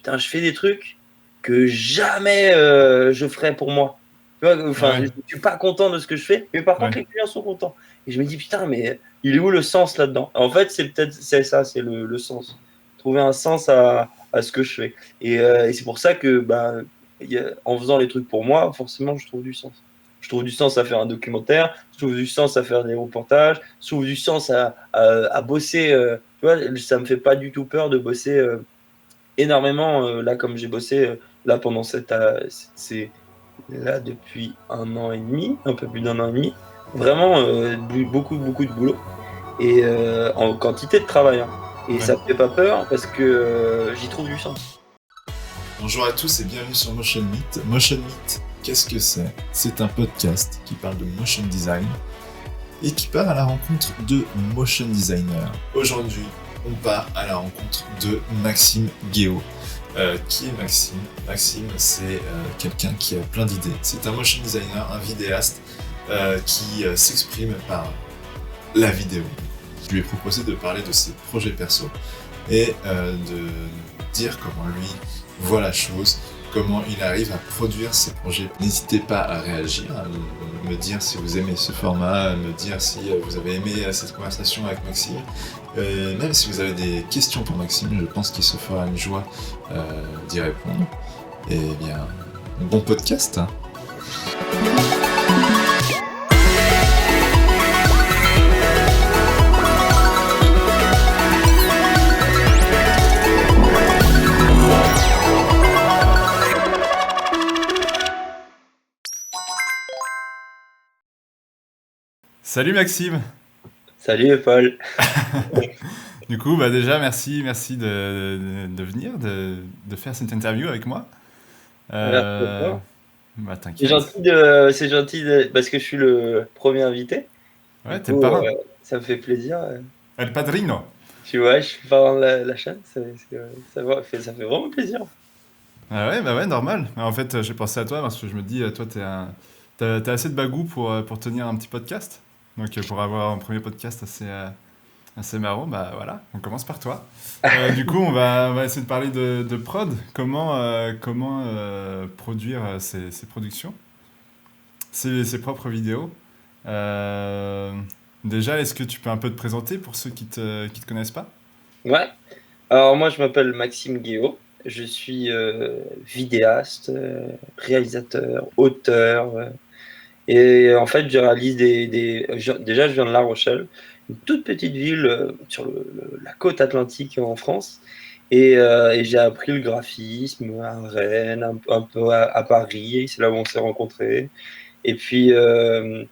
putain, je fais des trucs que jamais je ferais pour moi. Tu vois, enfin, Ouais, je suis pas content de ce que je fais, mais par ouais, contre, les clients sont contents. Et je me dis, putain, mais il est où le sens là-dedans? En fait, c'est ça, c'est le sens. Trouver un sens à ce que je fais. Et c'est pour ça que, bah, en faisant les trucs pour moi, forcément, je trouve du sens. Je trouve du sens à faire un documentaire, je trouve du sens à faire des reportages, je trouve du sens à bosser. Tu vois, ça me fait pas du tout peur de bosser énormément. Là, comme j'ai bossé là pendant c'est là depuis 1 an et demi, un peu plus d'1 an et demi. Vraiment, beaucoup, beaucoup de boulot et en quantité de travail, hein. Et ouais. ça me fait pas peur parce que j'y trouve du sens. Bonjour à tous et bienvenue sur Motion Meet. Motion Meet, qu'est-ce que c'est? C'est un podcast qui parle de motion design et qui part à la rencontre de motion designers. Aujourd'hui, on part à la rencontre de Maxime Guéot. Qui est Maxime? Maxime, c'est quelqu'un qui a plein d'idées. C'est un motion designer, un vidéaste qui s'exprime par la vidéo. Je lui ai proposé de parler de ses projets perso et de dire comment lui voit la chose, comment il arrive à produire ses projets. N'hésitez pas à réagir, à me dire si vous aimez ce format, à me dire si vous avez aimé cette conversation avec Maxime. Même si vous avez des questions pour Maxime, je pense qu'il se fera une joie d'y répondre. Et bien, bon podcast, hein. Salut Maxime. Salut Paul. Du coup, bah déjà, merci de venir, de faire cette interview avec moi. Merci à Euh, toi. Bah t'inquiète. C'est gentil parce que je suis le premier invité. Ouais, Du t'es le coup, parrain. ça me fait plaisir. El padrino. Tu vois, je suis parrain de la chaîne. Ça fait vraiment plaisir. Ah ouais, bah ouais, normal. En fait, j'ai pensé à toi parce que je me dis, toi, t'as assez de bagou pour tenir un petit podcast. Donc, pour avoir un premier podcast assez marrant, bah voilà, on commence par toi. Du coup, on va essayer de parler de prod. Comment produire ses productions, ses propres vidéos. Euh, Déjà, est-ce que tu peux un peu te présenter pour ceux qui te connaissent pas? Ouais. Alors moi, je m'appelle Maxime Guéot. Je suis vidéaste, réalisateur, auteur. Et en fait, je réalise déjà, je viens de La Rochelle, une toute petite ville sur la côte atlantique en France. Et j'ai appris le graphisme à Rennes, un peu à Paris. C'est là où on s'est rencontrés. Et puis, euh,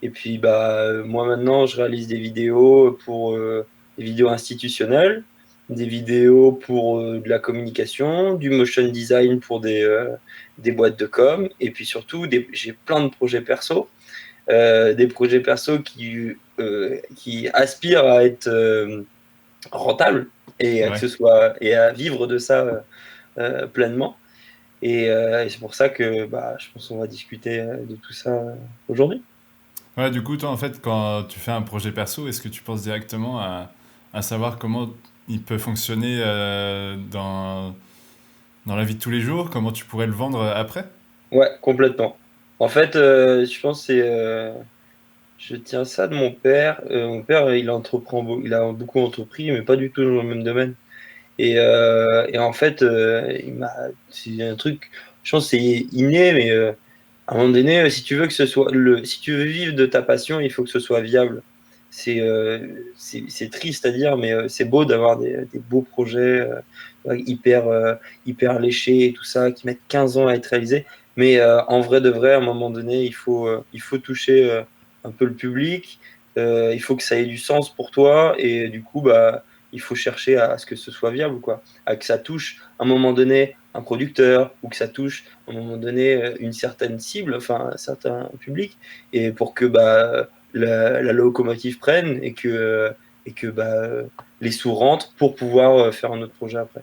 et puis, bah, moi maintenant, je réalise des vidéos pour des vidéos institutionnelles, des vidéos pour de la communication, du motion design pour des boîtes de com, et puis surtout, j'ai plein de projets perso, des projets perso qui aspirent à être rentables et à que Ouais. ce soit et à vivre de ça pleinement. Et c'est pour ça que bah, je pense qu'on va discuter de tout ça aujourd'hui. Ouais, du coup, toi, en fait, quand tu fais un projet perso, est-ce que tu penses directement à savoir comment il peut fonctionner dans la vie de tous les jours, comment tu pourrais le vendre après? Ouais, complètement. En fait, je pense que je tiens ça de mon père. Mon père, il a beaucoup entrepris, mais pas du tout dans le même domaine. Et en fait, c'est un truc, je pense que c'est inné, mais à un moment donné, si tu veux si tu veux vivre de ta passion, il faut que ce soit viable. C'est triste à dire, mais c'est beau d'avoir des beaux projets hyper, hyper léchés et tout ça, qui mettent 15 ans à être réalisés. Mais en vrai de vrai, à un moment donné, il faut toucher un peu le public. Il faut que ça ait du sens pour toi. Et du coup, bah, il faut chercher à ce que ce soit viable, quoi. À que ça touche à un moment donné un producteur ou que ça touche à un moment donné une certaine cible, enfin un certain public, et pour que bah, la locomotive prenne et que bah, les sous rentrent pour pouvoir faire un autre projet après.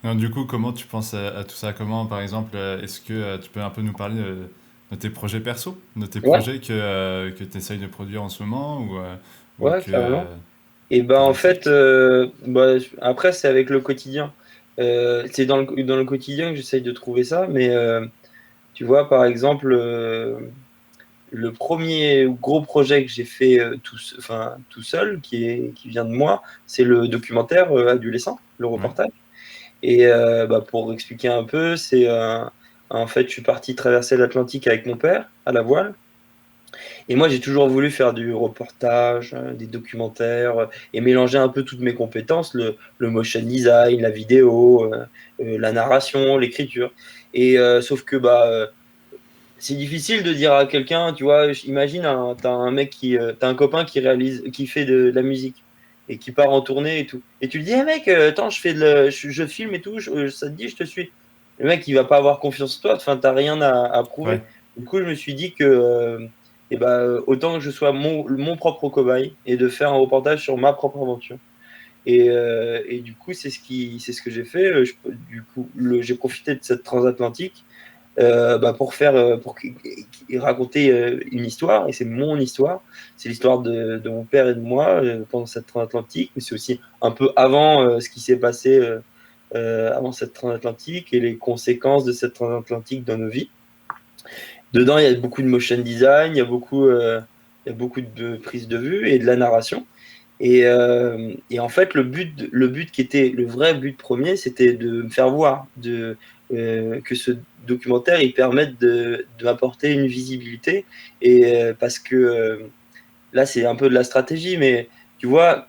Alors, du coup, comment tu penses à tout ça? Comment, par exemple, est-ce que tu peux un peu nous parler de tes projets perso, de tes Ouais, projets que tu essayes de produire en ce moment ou ouais, que carrément. Et ben tu en réalises? fait, bah, après c'est avec le quotidien. C'est dans le quotidien que j'essaye de trouver ça, mais tu vois, par exemple, le premier gros projet que j'ai fait tout seul, qui vient de moi, c'est le documentaire Adolescent, le Ouais. reportage. Et pour expliquer un peu, en fait, je suis parti traverser l'Atlantique avec mon père à la voile. Et moi, j'ai toujours voulu faire du reportage, des documentaires, et mélanger un peu toutes mes compétences, le motion design, la vidéo, la narration, l'écriture. Et sauf que c'est difficile de dire à quelqu'un, tu vois, imagine, t'as un mec t'as un copain qui fait de la musique et qui part en tournée et tout. Et tu lui dis, hey mec, attends, je filme et tout, ça te dit, je te suis. Le mec, il va pas avoir confiance en toi, enfin, t'as rien à Ouais. prouver. Du coup, je me suis dit que, autant que je sois mon propre cobaye et de faire un reportage sur ma propre aventure. Et du coup, c'est ce que j'ai fait. Du coup, j'ai profité de cette transatlantique pour raconter une histoire, et c'est mon histoire. C'est l'histoire de mon père et de moi pendant cette transatlantique, mais c'est aussi un peu avant ce qui s'est passé avant cette transatlantique et les conséquences de cette transatlantique dans nos vies. Dedans, il y a beaucoup de motion design, il y a beaucoup de prises de vue et de la narration. Et en fait, le but qui était le vrai but premier, c'était de me faire voir, que ce documentaire il permette de m'apporter une visibilité. Et parce que là, c'est un peu de la stratégie, mais tu vois,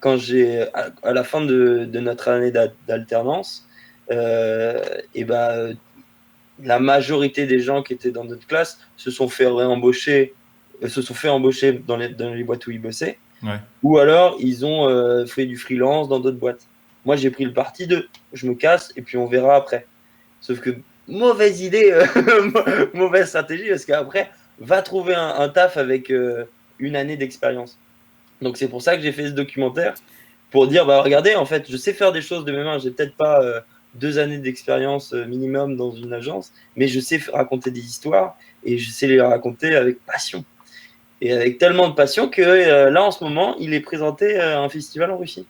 à la fin de notre année d'alternance, et ben la majorité des gens qui étaient dans notre classe se sont fait embaucher dans les boîtes où ils bossaient. Ouais. Ou alors, ils ont fait du freelance dans d'autres boîtes. Moi, j'ai pris le parti de je me casse et puis on verra après. Sauf que mauvaise idée, mauvaise stratégie, parce qu'après, va trouver un taf avec une année d'expérience. Donc, c'est pour ça que j'ai fait ce documentaire, pour dire, bah regardez, en fait, je sais faire des choses de mes mains. J'ai peut-être pas 2 années d'expérience minimum dans une agence, mais je sais raconter des histoires et je sais les raconter avec passion. Et avec tellement de passion que là, en ce moment, il est présenté à un festival en Russie.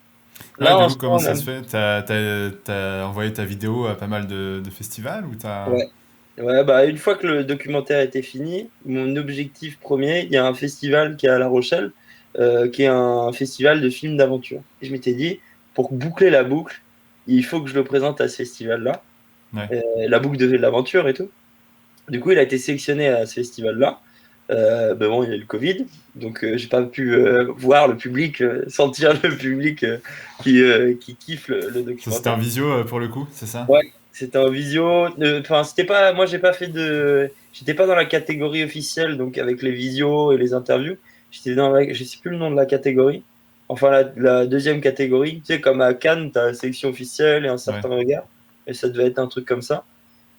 Ouais, Là, du en coup, ce comment moment ça se même. fait? T'as envoyé ta vidéo à pas mal de festivals ou t'as... Ouais. Ouais, bah, une fois que le documentaire était fini, mon objectif premier, il y a un festival qui est à La Rochelle, qui est un festival de films d'aventure. Et je m'étais dit, pour boucler la boucle, il faut que je le présente à ce festival-là, Ouais. la boucle de l'aventure et tout. Du coup, il a été sélectionné à ce festival-là. Ben bon, il y a eu le Covid, donc j'ai pas pu voir le public, sentir le public qui kiffe le Ça, c'était en documentaire. visio pour le coup, c'est ça? Ouais, c'était en visio. Enfin, c'était pas, moi, j'ai pas fait j'étais pas dans la catégorie officielle, donc avec les visios et les interviews. Je sais plus le nom de la catégorie. Enfin, la deuxième catégorie, tu sais, comme à Cannes, t'as la sélection officielle et un Ouais. certain regard, et ça devait être un truc comme ça.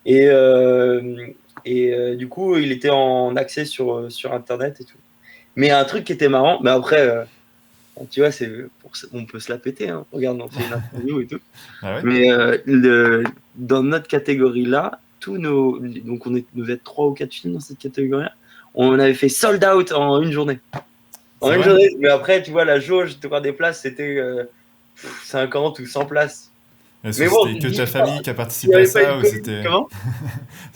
Et, euh, du coup, il était en accès sur Internet et tout. Mais un truc qui était marrant, mais après, tu vois, on peut se la péter, hein. Regarde, on fait une interview et tout. Ah ouais? Mais dans notre catégorie-là, donc on devait être 3 ou 4 films dans cette catégorie-là, on avait fait sold out en une journée. En C'est une vrai? journée, mais après, tu vois, la jauge de des places, c'était 50 ou 100 places. Est-ce que Mais bon, c'était tu te que dis, ta famille qui a il n'y participé à avait pas une ça ou Covid, c'était... comment?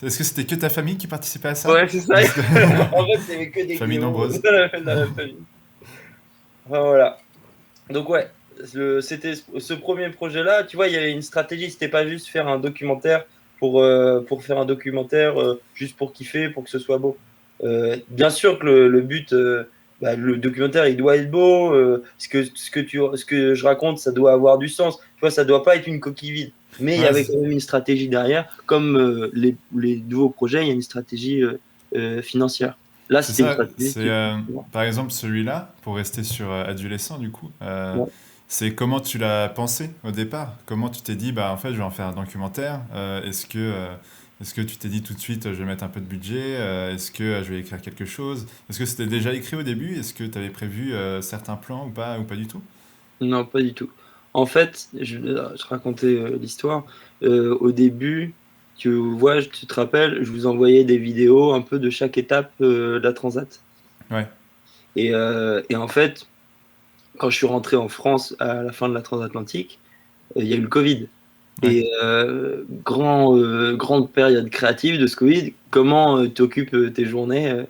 Est-ce que c'était que ta famille qui participait à ça? Ouais, c'est ça. Ou c'était... En fait, il n'y avait que des Famille Guillaume nombreuse. dans la famille. Enfin, voilà. Donc, ouais, c'était ce premier projet-là. Tu vois, il y avait une stratégie. C'était pas juste faire un documentaire pour faire un documentaire juste pour kiffer, pour que ce soit beau. Bien sûr que le but, le documentaire, il doit être beau. Ce que je raconte, ça doit avoir du sens. Tu vois, ça doit pas être une coquille vide. Mais il y Ouais, avait quand même une stratégie derrière. Comme les nouveaux projets, il y a une stratégie financière. Là, c'est c'était une ça. stratégie C'est qui était. par exemple celui-là, pour rester sur Adolescent du coup. Ouais. C'est comment tu l'as pensé au départ? Comment tu t'es dit, bah en fait, je vais en faire un documentaire. Est-ce que tu t'es dit tout de suite, je vais mettre un peu de budget? Est-ce que je vais écrire quelque chose? Est-ce que c'était déjà écrit au début? Est-ce que tu avais prévu certains plans ou pas du tout? Non, pas du tout. En fait, je racontais l'histoire. Au début, tu vois, tu te rappelles, je vous envoyais des vidéos un peu de chaque étape de la transat. Ouais, Et en fait, quand je suis rentré en France à la fin de la transatlantique, il y a eu le Covid. Ouais. Et grande période créative de ce Covid, comment tu occupes tes journées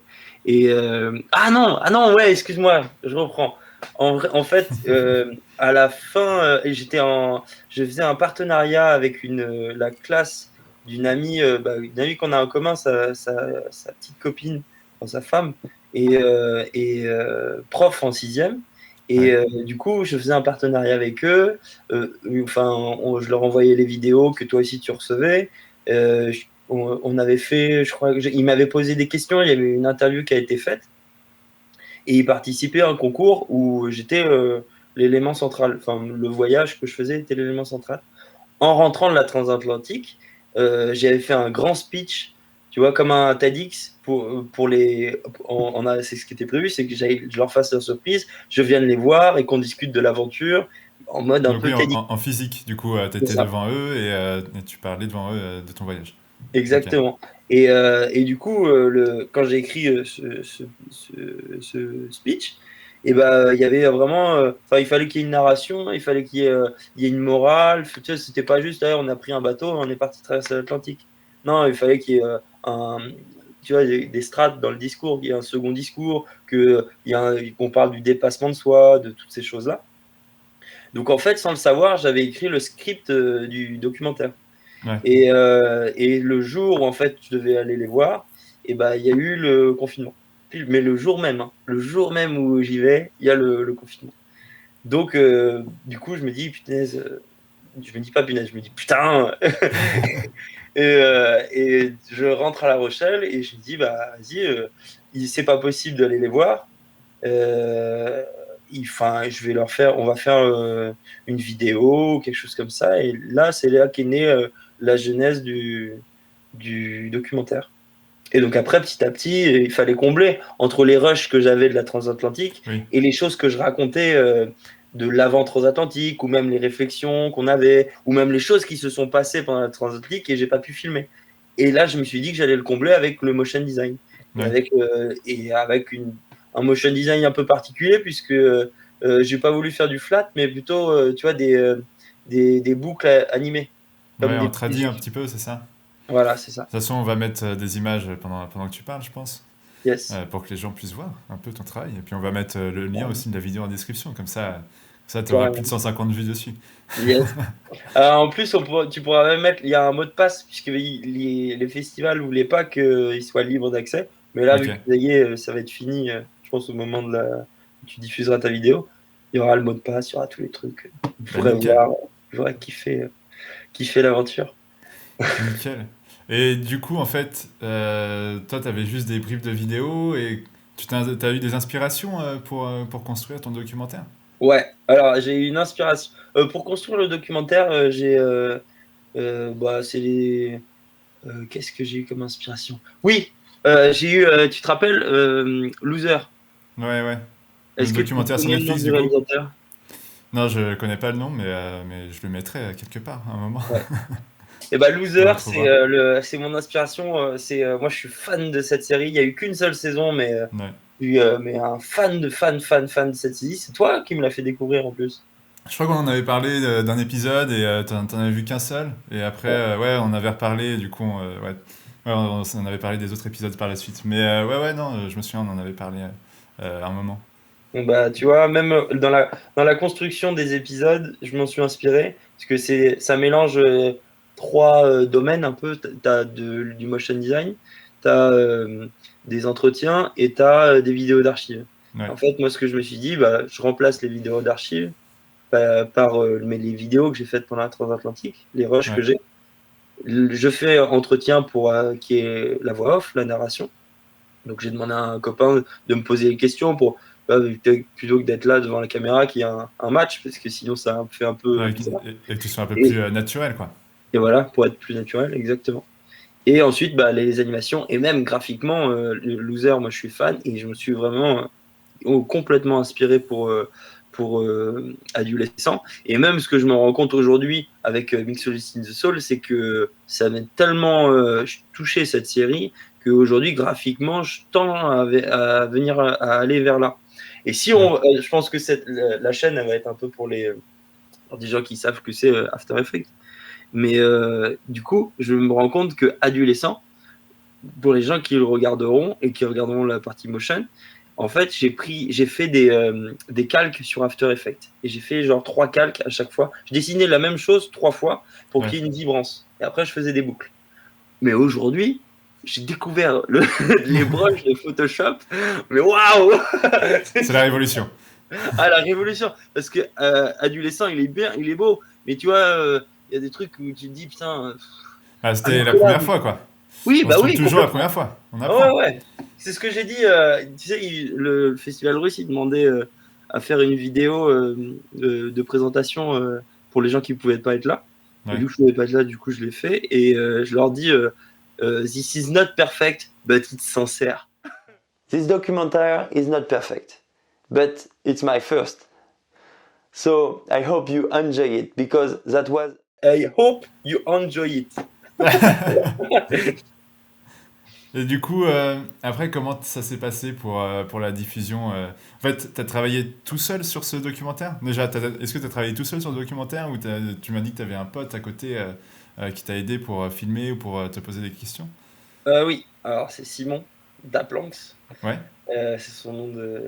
ah non, ouais, excuse-moi, je reprends. En fait, à la fin, je faisais un partenariat avec la classe une amie qu'on a en commun, sa petite copine, enfin, sa femme, prof en sixième. Et Ouais. du coup, je faisais un partenariat avec eux. Enfin, je leur envoyais les vidéos que toi aussi tu recevais. On avait fait, je crois, ils m'avaient posé des questions. Il y avait une interview qui a été faite et ils participaient à un concours où j'étais l'élément central. Enfin, le voyage que je faisais était l'élément central. En rentrant de la transatlantique, j'avais fait un grand speech, tu vois, comme un TEDx pour les. C'est ce qui était prévu, c'est que je leur fasse la surprise, je vienne les voir et qu'on discute de l'aventure en mode un Donc peu oui, TEDx. en physique, du coup, tu C'est étais ça, devant eux et tu parlais devant eux de ton voyage. Ok. exactement. Et du coup, quand j'ai écrit ce speech, et ben, il y avait vraiment, enfin, il fallait qu'il y ait une narration, il fallait qu'il y ait une morale. Tu sais, c'était pas juste, ah, on a pris un bateau, on est parti traverser l'Atlantique. Non, il fallait qu'il y ait tu vois, des strates dans le discours, qu'il y ait un second discours, qu'on parle du dépassement de soi, de toutes ces choses-là. Donc en fait, sans le savoir, j'avais écrit le script du documentaire. Ouais. Et le jour où en fait je devais aller les voir, et ben il y a eu le confinement. Mais le jour même, hein, le jour même où j'y vais, il y a le confinement. Donc du coup je me dis punaise, je me dis pas punaise, je me dis putain. Et je rentre à La Rochelle et je me dis bah vas-y, c'est pas possible d'aller les voir. Enfin, je vais leur faire, on va faire une vidéo, quelque chose comme ça. Et là, c'est là qu'est née la genèse du documentaire. Et donc après, petit à petit, il fallait combler entre les rushs que j'avais de la transatlantique Oui. et les choses que je racontais de l'avant transatlantique, ou même les réflexions qu'on avait, ou même les choses qui se sont passées pendant la transatlantique et j'ai pas pu filmer. Et là, je me suis dit que j'allais le combler avec le motion design Ouais. et avec un motion design un peu particulier puisque j'ai pas voulu faire du flat, mais plutôt, tu vois, des boucles animées, Ouais, comme des on petits traduit un gifs. petit peu, c'est ça? Voilà, c'est ça. De toute façon, on va mettre des images pendant que tu parles, je pense, Yes. pour que les gens puissent voir un peu ton travail. Et puis on va mettre le lien aussi de la vidéo en description, comme ça tu auras plus de Carrément. 150 vues dessus. Yes. En plus, tu pourras même mettre, il y a un mot de passe, puisque les festivals ne voulaient pas qu'ils soient libres d'accès. Mais là, Ok. vu que ça y est, ça va être fini, je pense au moment où tu diffuseras ta vidéo, il y aura le mot de passe, il y aura tous les trucs. Vous Bah pourrez nickel. voir, vous pourrez kiffer l'aventure. Nickel. Et du coup, en fait, toi, t'avais juste des bribes de vidéos et t'as eu des inspirations pour construire ton documentaire? Ouais, alors j'ai eu une inspiration. Pour construire le documentaire, c'est qu'est-ce que j'ai eu comme inspiration? Oui, j'ai eu, tu te rappelles, Loser. Ouais, ouais. Le Est-ce que tu documentaire sur connais le nom Netflix, du du coup? réalisateur? Non, je connais pas le nom, mais je le mettrai quelque part à un moment Ouais. Et bah qu'on Loser, la trouvera. c'est mon inspiration. Moi, je suis fan de cette série. Il y a eu qu'une seule saison, Ouais. mais un fan de fan de cette série. C'est toi qui me l'as fait découvrir en plus. Je crois qu'on en avait parlé d'un épisode et t'en avais vu qu'un seul. Et après, Ouais. ouais, on avait reparlé, du coup, ouais. Ouais, on avait parlé des autres épisodes par la suite. Mais ouais, ouais, non, je me souviens, on en avait parlé à un moment. Donc, bah, tu vois, même dans la construction des épisodes, je m'en suis inspiré parce que ça mélange trois domaines un peu. T'as du motion design, t'as des entretiens et t'as des vidéos d'archives. Ouais, En fait, moi, ce que je me suis dit, bah, je remplace les vidéos d'archives mais les vidéos que j'ai faites pendant la transatlantique, les rushs que ouais. j'ai. Je fais entretien pour qui est la voix off, la narration. Donc j'ai demandé à un copain de me poser les questions plutôt que d'être là devant la caméra qu'il y a un match, parce que sinon ça fait un peu Ouais, bizarre. et que tu sois un peu plus Et, naturel, quoi. et voilà, pour être plus naturel, exactement. Et ensuite, bah, les animations, et même graphiquement, le Loser, moi je suis fan, et je me suis vraiment complètement inspiré pour Adolescent. Et même ce que je me rends compte aujourd'hui avec Mixologist in the Soul, c'est que ça m'a tellement touché cette série qu'aujourd'hui, graphiquement, je tends à venir à aller vers là. Et si Ouais. je pense que la chaîne, elle va être un peu pour des gens qui savent que c'est After Effects. Mais du coup, je me rends compte que adolescent, pour les gens qui le regarderont et qui regarderont la partie motion, en fait, j'ai fait des calques sur After Effects. Et j'ai fait genre 3 calques à chaque fois. Je dessinais la même chose 3 fois pour Ouais. qu'il y ait une vibrance. Et après, je faisais des boucles. Mais aujourd'hui, j'ai découvert les brushes de Photoshop. Mais waouh! C'est la révolution. Ah, la révolution! Parce que adolescent, il est bien, il est beau. Mais tu vois, il y a des trucs où tu te dis, putain, Ah, c'était alors la que là, première fois, quoi. oui, On bah se trompe oui, toujours la complètement. première fois. On Ah ouais, apprend. ouais. C'est ce que j'ai dit. Tu sais, le Festival Russe, il demandait à faire une vidéo de présentation pour les gens qui ne pouvaient pas être là. Et Ouais. vu que je ne pouvais pas être là, du coup, je l'ai fait. Et je leur dis This is not perfect, but it's sincere. This documentary is not perfect, but it's my first. So I hope you enjoy it because that was. I hope you enjoy it. Et du coup, après, comment ça s'est passé pour la diffusion En fait, tu as travaillé tout seul sur ce documentaire? Déjà, est-ce que tu as travaillé tout seul sur le documentaire ou tu m'as dit que tu avais un pote à côté qui t'a aidé pour filmer ou pour te poser des questions? Oui, alors c'est Simon Daplanx. Ouais, C'est son nom de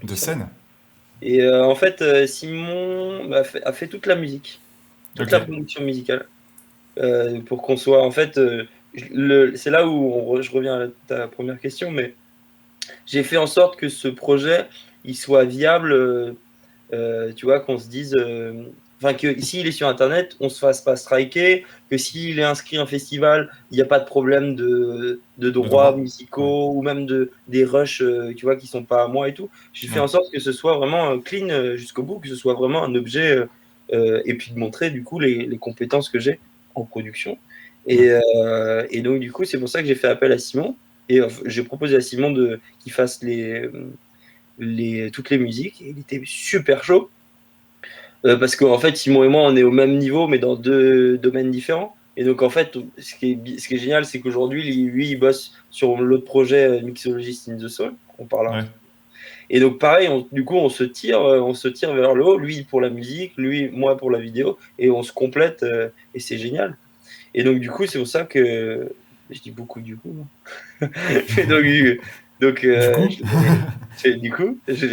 de scène. scène. Et en fait, Simon a fait toute la musique, toute Ok, la production musicale, pour qu'on soit. En fait, c'est là où je reviens à ta première question, mais j'ai fait en sorte que ce projet, il soit viable. Tu vois, qu'on se dise. Enfin, que s'il est sur Internet, on se fasse pas striker, que s'il est inscrit à un festival, il n'y a pas de problème de de droits droit. Ouais. musicaux ou même des rushs, tu vois, qui sont pas à moi et tout. J'ai fait Ouais. en sorte que ce soit vraiment clean jusqu'au bout, que ce soit vraiment un objet et puis de montrer du coup les compétences que j'ai en production. Ouais. Et donc, du coup, c'est pour ça que j'ai fait appel à Simon et j'ai proposé à Simon qu'il fasse toutes les musiques et il était super chaud. Parce qu'en fait, Simon et moi, on est au même niveau, mais dans deux domaines différents. Et donc, en fait, ce qui est génial, c'est qu'aujourd'hui, lui, il bosse sur l'autre projet Mixologist in the Soul. On parlera. Ouais. Et donc, pareil, du coup, on se tire vers le haut. Lui pour la musique, lui, moi pour la vidéo, et on se complète, et c'est génial. Et donc, du coup, c'est pour ça que je dis beaucoup du coup. Et donc, Du coup, du coup, je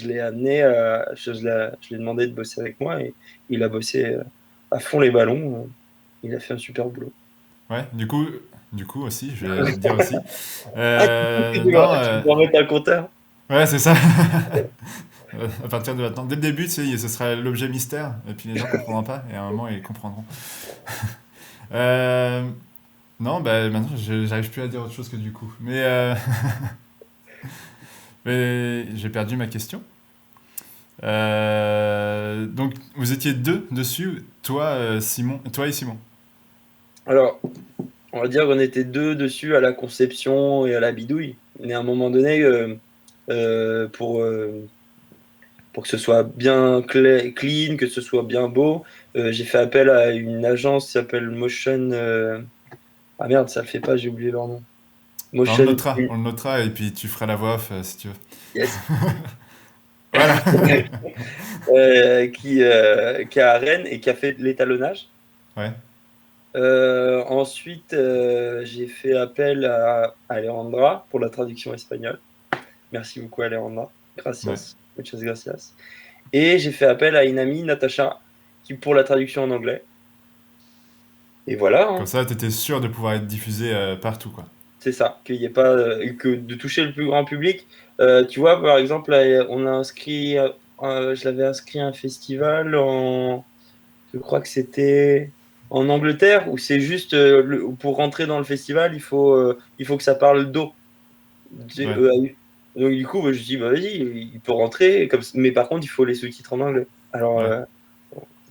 l'ai amené, je l'ai demandé de bosser avec moi et il a bossé à fond les ballons. Il a fait un super boulot. ouais, du coup aussi, je vais te dire aussi. Ah, Non, tu dois mettre un compteur. ouais, c'est ça. À partir de maintenant, dès le début, tu sais, ce sera l'objet mystère, et puis les gens comprendront pas, et à un moment, ils comprendront. Euh, non, bah maintenant, j'arrive plus à dire autre chose que du coup. Mais j'ai perdu ma question. Donc, vous étiez deux dessus, toi et Simon. Alors, on va dire qu'on était deux dessus à la conception et à la bidouille. Mais à un moment donné, euh, pour, euh, pour que ce soit bien clean, que ce soit bien beau, j'ai fait appel à une agence qui s'appelle Motion. Ah merde, ça le fait pas, j'ai oublié leur nom. Bah, Motion. on le notera, et puis tu feras la voix off si tu veux. Yes. Voilà. Qui est à Rennes et qui a fait de l'étalonnage. Ouais, Ensuite, j'ai fait appel à Alejandra pour la traduction espagnole. Merci beaucoup, Alejandra. ouais. Gracias. Muchas gracias. Et j'ai fait appel à une amie, Natacha, qui pour la traduction en anglais. Et voilà, Comme hein. ça, t'étais sûr de pouvoir être diffusé partout, quoi. C'est ça, qu'il y ait pas que de toucher le plus grand public. Tu vois, par exemple, là, on a inscrit, je l'avais inscrit à un festival je crois que c'était en Angleterre, où c'est juste pour rentrer dans le festival, il faut que ça parle d'eau. Ouais, G-E-A-U. Donc du coup, je dis, bah vas-y, il peut rentrer, mais par contre, il faut les sous-titres en anglais. Alors, ouais.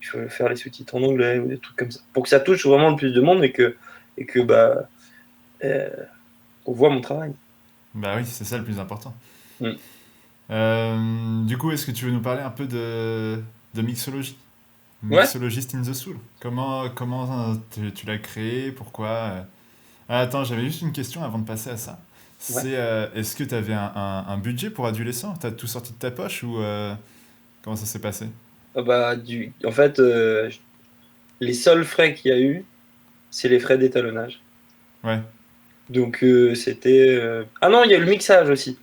il faut faire les sous-titres en anglais ou des trucs comme ça, pour que ça touche vraiment le plus de monde et que bah, euh, on voit mon travail. Bah oui, c'est ça le plus important. Mm. Du coup, est-ce que tu veux nous parler un peu de mixologie? Ouais, Mixologist in the Soul. Comment tu l'as créé? Pourquoi? Ah, attends, j'avais juste une question avant de passer à ça. ouais. Est-ce que tu avais un budget pour adolescent? T'as tout sorti de ta poche ou comment ça s'est passé? En fait, les seuls frais qu'il y a eu, c'est les frais d'étalonnage. Ouais, Donc c'était. Ah non, il y a eu le mixage aussi.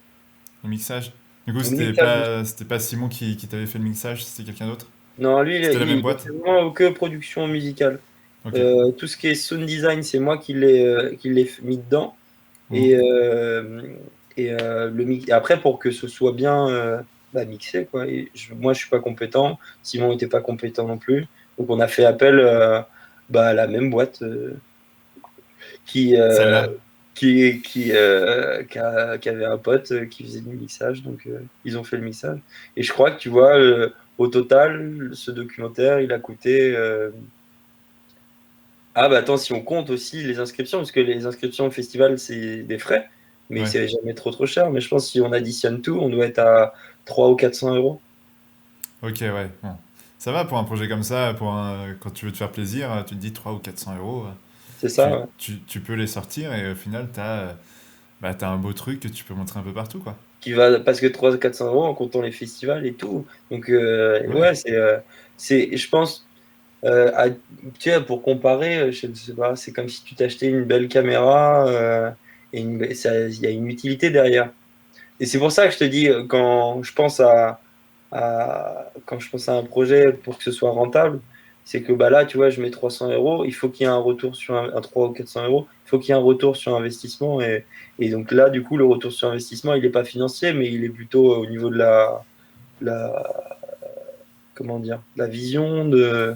le mixage. Du coup, Le mixage aussi. c'était pas Simon qui t'avait fait le mixage, c'était quelqu'un d'autre? Non, lui, C'était la même il boîte? fait vraiment que production musicale. Ok. Tout ce qui est sound design, c'est moi qui l'ai mis dedans. Mhm. Et, après, pour que ce soit bien mixé, quoi. Moi, je suis pas compétent. Simon n'était pas compétent non plus. Donc, on a fait appel à la même boîte qui, euh, Celle-là. qui avait un pote qui faisait du mixage. Donc, ils ont fait le mixage. Et je crois que tu vois, au total, ce documentaire, il a coûté. Ah bah attends, si on compte aussi les inscriptions, parce que les inscriptions au festival, c'est des frais, mais Ouais. c'est jamais trop cher. Mais je pense que si on additionne tout, on doit être à 300 ou 400 euros. Ok, ouais. Bon. Ça va pour un projet comme ça, quand tu veux te faire plaisir, tu te dis 300 ou 400 euros, C'est ça, ouais. tu peux les sortir et au final, t'as un beau truc que tu peux montrer un peu partout, quoi. Qui va, parce que 300 ou 400 euros en comptant les festivals et tout. Donc Ouais. ouais, je pense, tu sais, pour comparer, je sais pas, c'est comme si tu t'achetais une belle caméra et il y a une utilité derrière. Et c'est pour ça que je te dis, quand je pense à un projet pour que ce soit rentable, c'est que bah là, tu vois, je mets 300 euros, il faut qu'il y ait un retour sur un 300 ou 400 euros, il faut qu'il y ait un retour sur investissement. Et donc là, du coup, le retour sur investissement, il n'est pas financier, mais il est plutôt au niveau de la, comment dire, la vision de.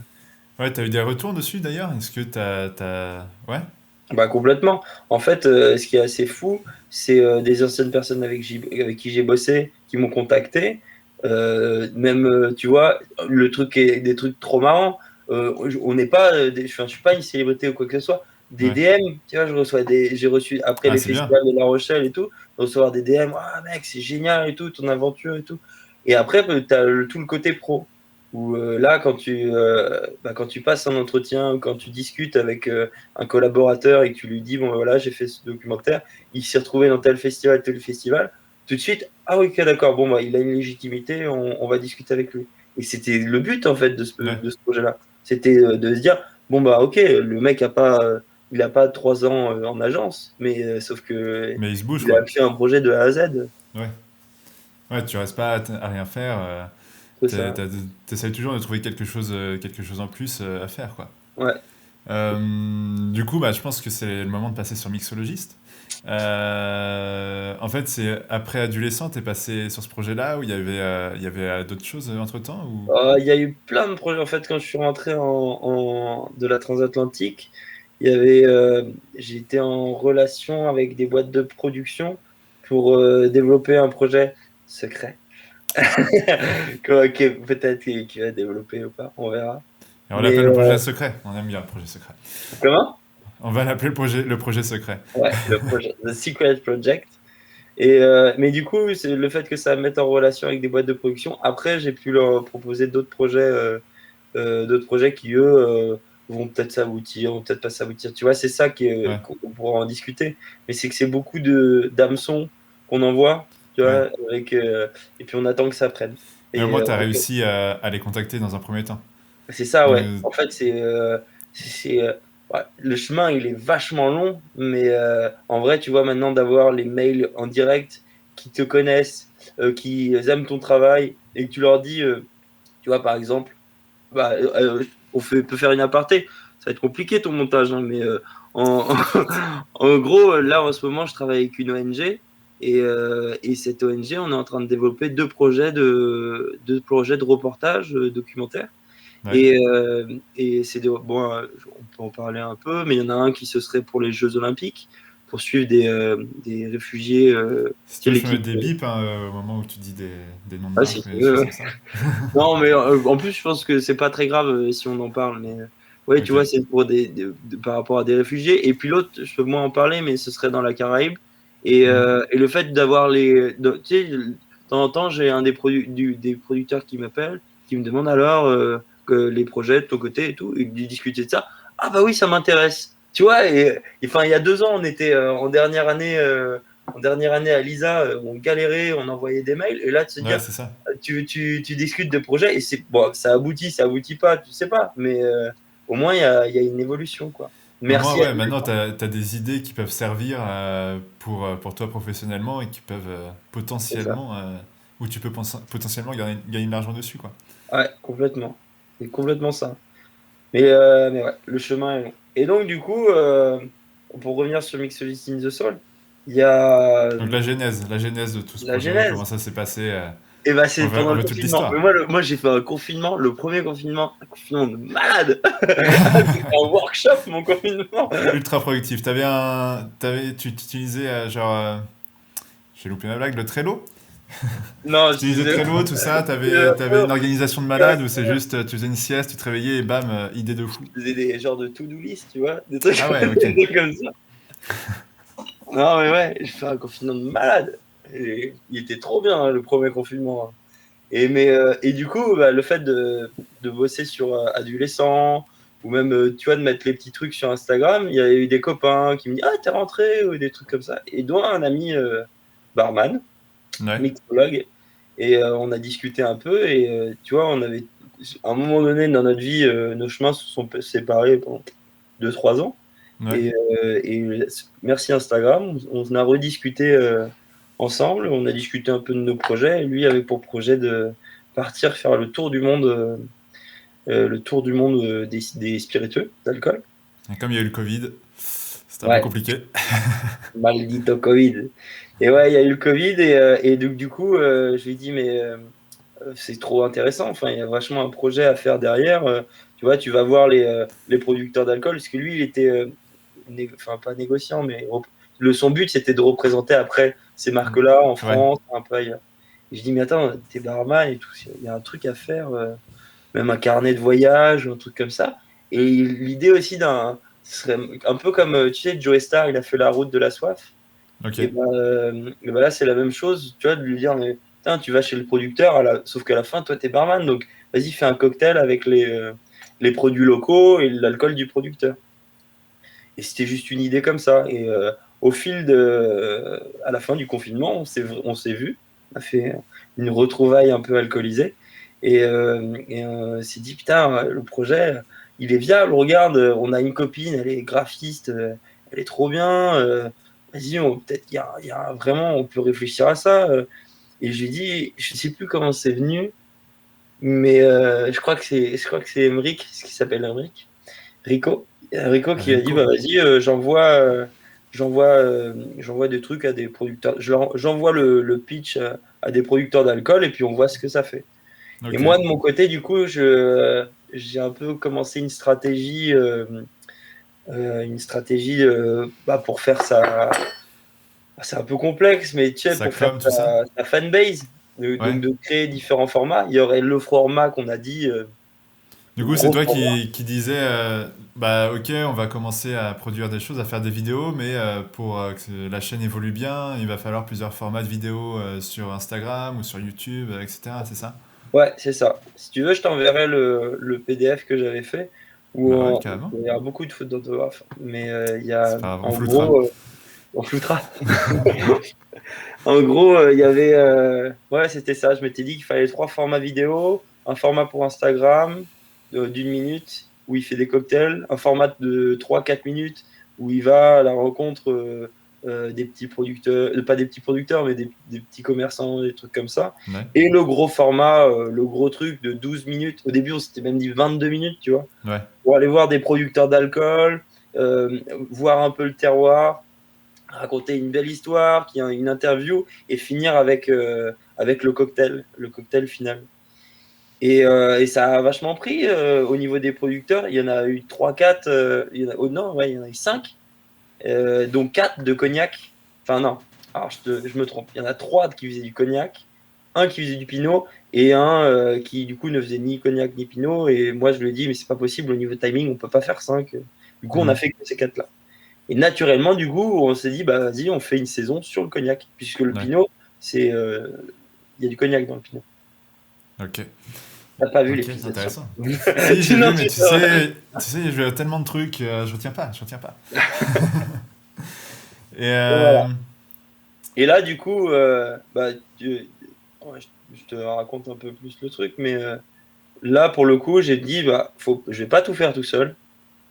Ouais, t'as eu des retours dessus d'ailleurs? Est-ce que Ouais? Bah, complètement. En fait, ce qui est assez fou, c'est des anciennes personnes avec qui j'ai bossé qui m'ont contacté. Même, tu vois, des trucs trop marrants. On n'est pas, je suis pas une célébrité ou quoi que ce soit. Des Ouais. DM, tu vois, j'ai reçu après Ah, les c'est bien. festivals de La Rochelle et tout, recevoir des DM. Ah mec, c'est génial et tout, ton aventure et tout. Et après, tu as tout le côté pro. Où là, quand tu passes un entretien, ou quand tu discutes avec un collaborateur et que tu lui dis, bon, ben voilà, j'ai fait ce documentaire, il s'est retrouvé dans tel festival, tout de suite, ah oui, ok, d'accord, bon, bah, il a une légitimité, on va discuter avec lui. Et c'était le but, en fait, Ouais. de ce projet-là. C'était de se dire, bon, bah, ok, le mec il a pas 3 ans en agence, mais sauf que Mais il se bouge, il a quoi. fait un projet de A à Z. Ouais. Ouais, tu restes pas à rien faire. C'est ça. T'essayes toujours de trouver quelque chose en plus à faire, quoi. Ouais. Du coup, bah, je pense que c'est le moment de passer sur Mixologist. En fait, c'est après Adolescent, t'es passé sur ce projet-là où il y avait d'autres choses entre-temps ou... Il y a eu plein de projets, en fait, quand je suis rentré de la transatlantique. J'étais en relation avec des boîtes de production pour développer un projet secret. Peut-être qu'il va développer ou pas, on verra. Et on Mais l'appelle le projet secret. On aime bien le projet secret. comment? On va l'appeler le projet secret. Ouais, le projet, The Secret Project. Mais du coup, c'est le fait que ça me mette en relation avec des boîtes de production. Après, j'ai pu leur proposer d'autres projets qui, eux, vont peut-être s'aboutir, vont peut-être pas s'aboutir. Tu vois, c'est ça Ouais, qu'on pourra en discuter. Mais c'est que c'est beaucoup d'hameçons qu'on envoie, tu ouais. vois, et puis on attend que ça prenne. Mais au Et moins, t'as réussi à les contacter dans un premier temps. c'est ça, Donc, ouais. En fait, ouais, le chemin, il est vachement long, mais en vrai, tu vois, maintenant d'avoir les mails en direct qui te connaissent, qui aiment ton travail, et que tu leur dis, tu vois, par exemple, peut faire une aparté. Ça va être compliqué ton montage, hein, mais en gros, là en ce moment, je travaille avec une ONG et cette ONG, on est en train de développer deux projets de reportage documentaire. ouais. Et bon, on peut en parler un peu, mais il y en a un qui ce serait pour les Jeux Olympiques, pour suivre des réfugiés. Si tu C'est veux, je peux l'équipe. mettre des bips hein, au moment où tu dis des noms de Ah, si marques, tu des veux. choses Ouais. comme ça. Non, mais en plus, je pense que c'est pas très grave si on en parle. Mais ouais, tu Ok. vois, c'est pour par rapport à des réfugiés. Et puis l'autre, je peux moins en parler, mais ce serait dans la Caraïbe. Mhm. Et le fait d'avoir tu sais, de temps en temps, j'ai un des producteurs qui m'appelle, qui me demande alors que les projets de ton côté et tout, et de discuter de ça. Ah bah oui, ça m'intéresse. Tu vois, enfin, il y a 2 ans, on était en dernière année à Lisa, on galérait, on envoyait des mails. Et là, de se Ouais, dire, c'est ça. tu discutes de projets et c'est bon, ça aboutit pas, tu sais pas, mais au moins il y a une évolution, quoi. Au moins, Merci à ouais, lui. maintenant, tu as des idées qui peuvent servir pour toi professionnellement et qui peuvent C'est ça. potentiellement, où tu peux potentiellement gagner de l'argent dessus, quoi. Ouais, complètement. C'est complètement ça. Mais ouais, le chemin est long. Et donc, du coup, pour revenir sur Mixologist in the Soul, il y a Donc la genèse de tout ce la projet, comment genèse. ça s'est passé, Et bah, c'est on pendant le veut toute confinement. Mais l'histoire. moi j'ai fait un confinement, le premier confinement, un confinement de malade. C'était un workshop, mon confinement. Ultra productif. Tu utilisais j'ai loupé ma blague, le Trello? Non, Tu je utilisais disais. Trello, tout ça, t'avais une organisation de malade ou c'est juste, tu faisais une sieste, tu te réveillais et bam, idée de fou. Je faisais des genres de to-do list, tu vois, des trucs, Ah ouais, ok. des trucs comme ça. Non, mais ouais, j'ai fait un confinement de malade. Et il était trop bien, hein, le premier confinement, hein. Et du coup, bah, le fait de bosser sur Adolescent, ou même, tu vois, de mettre les petits trucs sur Instagram, il y a eu des copains qui me disent ah, t'es rentré, ou des trucs comme ça. Et dont un ami barman, Ouais. mixologue, et on a discuté un peu, et tu vois, à un moment donné dans notre vie, nos chemins se sont séparés pendant 2 3 ans. Ouais. Et merci Instagram, on a rediscuté ensemble, on a discuté un peu de nos projets. Et lui avait pour projet de partir faire le tour du monde des spiritueux, d'alcool. Et comme il y a eu le Covid, c'était un peu Ouais, compliqué. maldito Covid. Et ouais, il y a eu le Covid, et du coup, je lui ai dit, mais c'est trop intéressant. Enfin, il y a vachement un projet à faire derrière. Tu vois, tu vas voir les producteurs d'alcool, parce que lui, il était, enfin, pas négociant, mais son but, c'était de représenter après ces marques-là en Ouais. France, un peu ailleurs. Et je dis, mais attends, t'es barman et tout, il y a un truc à faire, même un carnet de voyage, un truc comme ça. Et l'idée aussi ce serait un peu comme, tu sais, Joe Star, il a fait la route de la soif. Ok. Et ben là, c'est la même chose, tu vois, de lui dire, mais putain, tu vas chez le producteur, sauf qu'à la fin, toi, t'es barman, donc vas-y, fais un cocktail avec les produits locaux et l'alcool du producteur. Et c'était juste une idée comme ça. Et à la fin du confinement, on s'est vu, on a fait une retrouvaille un peu alcoolisée, et on s'est dit, putain, le projet, il est viable, regarde, on a une copine, elle est graphiste, elle est trop bien. Vas-y, peut-être vraiment, on peut réfléchir à ça. Et je lui ai dit, je sais plus comment c'est venu, mais je crois que c'est Emric, ce qui s'appelle Emric, Rico qui a dit, Rico. bah vas-y, j'envoie des trucs à des producteurs, j'envoie le pitch à des producteurs d'alcool, et puis on voit ce que ça fait. Et Ok. moi de mon côté, du coup, j'ai un peu commencé une stratégie bah, pour faire ça. C'est un peu complexe, mais tu sais, Ça pour faire com, tout ça? sa fanbase, Ouais. donc de créer différents formats. Il y aurait le format qu'on a dit, Du le coup, c'est gros toi format. qui disais, bah ok, on va commencer à produire des choses, à faire des vidéos, mais pour que la chaîne évolue bien, il va falloir plusieurs formats de vidéos sur Instagram ou sur YouTube, etc. C'est ça? Ouais, c'est ça. Si tu veux, je t'enverrai le PDF que j'avais fait, où Bah ouais, carrément. il y a beaucoup de fautes d'orthographe. Mais il y C'est a, pas grave, on en floutera. gros, on floutera. En gros, il y avait. Ouais, c'était ça. Je m'étais dit qu'il fallait 3 formats vidéo, un format pour Instagram d'une minute où il fait des cocktails, un format de 3 4 minutes où il va à la rencontre des petits producteurs, pas des petits producteurs, mais des petits commerçants, des trucs comme ça. Ouais. Et le gros format, le gros truc de 12 minutes. Au début, on s'était même dit 22 minutes, tu vois, Ouais. pour aller voir des producteurs d'alcool, voir un peu le terroir, raconter une belle histoire, qui a une interview, et finir avec le cocktail final. Et ça a vachement pris au niveau des producteurs. Il y en a eu 3 4 oh non, ouais, il y en a eu 5, dont 4 de cognac. Enfin, non, alors je me trompe. Il y en a 3 qui faisaient du cognac, un qui faisait du pinot, et un qui, du coup, ne faisait ni cognac ni pinot. Et moi, je lui ai dit, mais c'est pas possible, au niveau timing, on peut pas faire 5. Du coup, on a Mhm. fait que ces 4-là. Et naturellement, du coup, on s'est dit, bah vas-y, on fait une saison sur le cognac, puisque le Ouais. pinot, il y a du cognac dans le pinot. Ok. T'as pas vu Ok, c'est l'épisode sur. intéressant. Si, j'ai Sinon, vu, mais tu sais, je vois tellement de trucs, je retiens pas, je retiens pas. Et Voilà. Et là, du coup, bah, ouais, je te raconte un peu plus le truc, mais là, pour le coup, j'ai dit, je vais pas tout faire tout seul.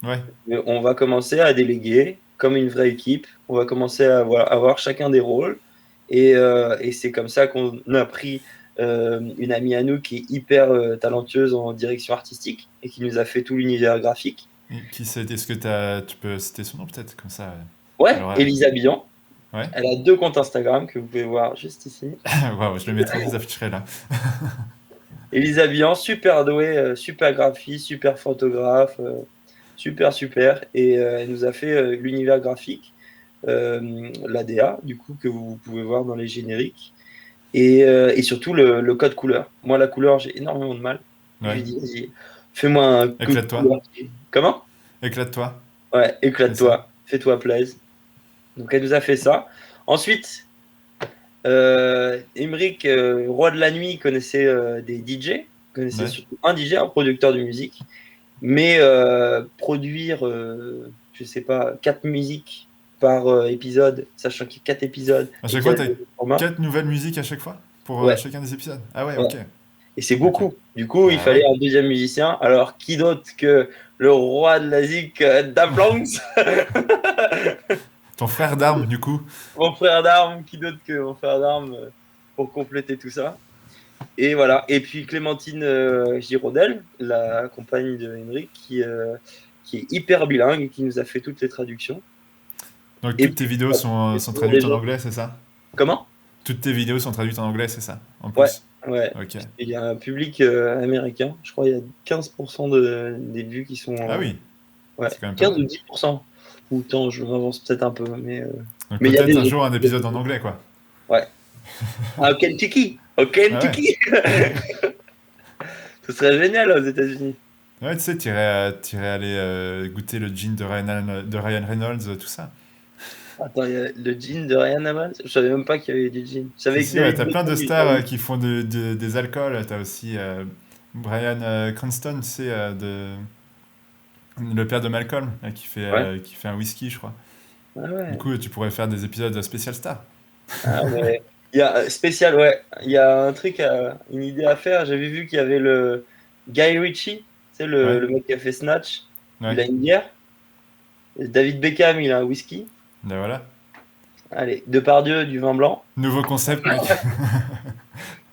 Ouais. Mais on va commencer à déléguer comme une vraie équipe. On va commencer à avoir chacun des rôles. Et c'est comme ça qu'on a pris une amie à nous qui est hyper talentueuse en direction artistique et qui nous a fait tout l'univers graphique. Et qui c'est? Est-ce que tu peux citer son nom peut-être comme ça? Ouais, Alors, Elisa Bian. ouais. Elle a 2 comptes Instagram que vous pouvez voir juste ici. Waouh, je le mettrai, je les afficherai là. Elisa Bian, super douée, super graphiste, super photographe, super, super. Et elle nous a fait l'univers graphique, l'ADA, du coup, que vous pouvez voir dans les génériques. Et surtout le code couleur. Moi, la couleur, j'ai énormément de mal. Je Ouais. lui dis, vas-y, fais-moi un code Éclate-toi. couleur. Comment? Éclate-toi. Ouais, C'est ça. éclate-toi, fais-toi plaisir. Donc, elle nous a fait ça. Ensuite, Emmerich, roi de la nuit, connaissait des DJ, connaissait Ouais. surtout un DJ, un producteur de musique, mais produire, je sais pas, 4 musiques par épisode, sachant qu'il y a 4 épisodes À et chaque qu'il y fois, a t'as le format, 4 nouvelles musiques à chaque fois pour ouais, chacun des épisodes. Ah ouais, ouais. ok. Et c'est Ok. beaucoup. Du coup, il Bah fallait ouais. un deuxième musicien. Alors, qui d'autre que le roi de la zik, Daplanx, Ton frère d'armes, du coup. mon frère d'armes, qui d'autre que mon frère d'armes pour compléter tout ça. Et voilà. Et puis Clémentine Girodel, la compagne de Henrik, qui est hyper bilingue et qui nous a fait toutes les traductions. Donc Et toutes puis, tes vidéos sont les traduites en gens. anglais, c'est ça? Comment? Toutes tes vidéos sont traduites en anglais, c'est ça? En Ouais, plus? ouais. Ok. Il y a un public américain. Je crois qu'il y a 15% des vues qui sont. Ah oui, Ouais, c'est quand même pas 15 ou mal. 10%. Ou tant, je m'avance peut-être un peu. Donc Mais il y a peut-être un des. jour un épisode en anglais, quoi. Ouais. Ah, au Kentucky! Au Ah ouais. Kentucky! Ce serait génial aux États-Unis. Ouais, tu sais, t'irais aller goûter le gin de Ryan Reynolds, tout ça. Attends, il y a le jean de Ryan Reynolds. Je savais même pas qu'il y avait du jean. Je Si, savais qu'il si, y ouais, avait t'as plein d'autres de produits. stars qui font des alcools. T'as aussi Bryan Cranston, tu sais, le père de Malcolm, Ouais. qui fait un whisky, je crois. Ah Du ouais. coup, tu pourrais faire des épisodes spécial star. Ah ouais. Il y a spécial, ouais. Il y a un truc, une idée à faire. J'avais vu qu'il y avait le Guy Ritchie, c'est Ouais, le mec qui a fait Snatch. ouais. Il a une bière. David Beckham, il a un whisky. Ben voilà. Allez, Depardieu, du vin blanc. Nouveau concept, mec.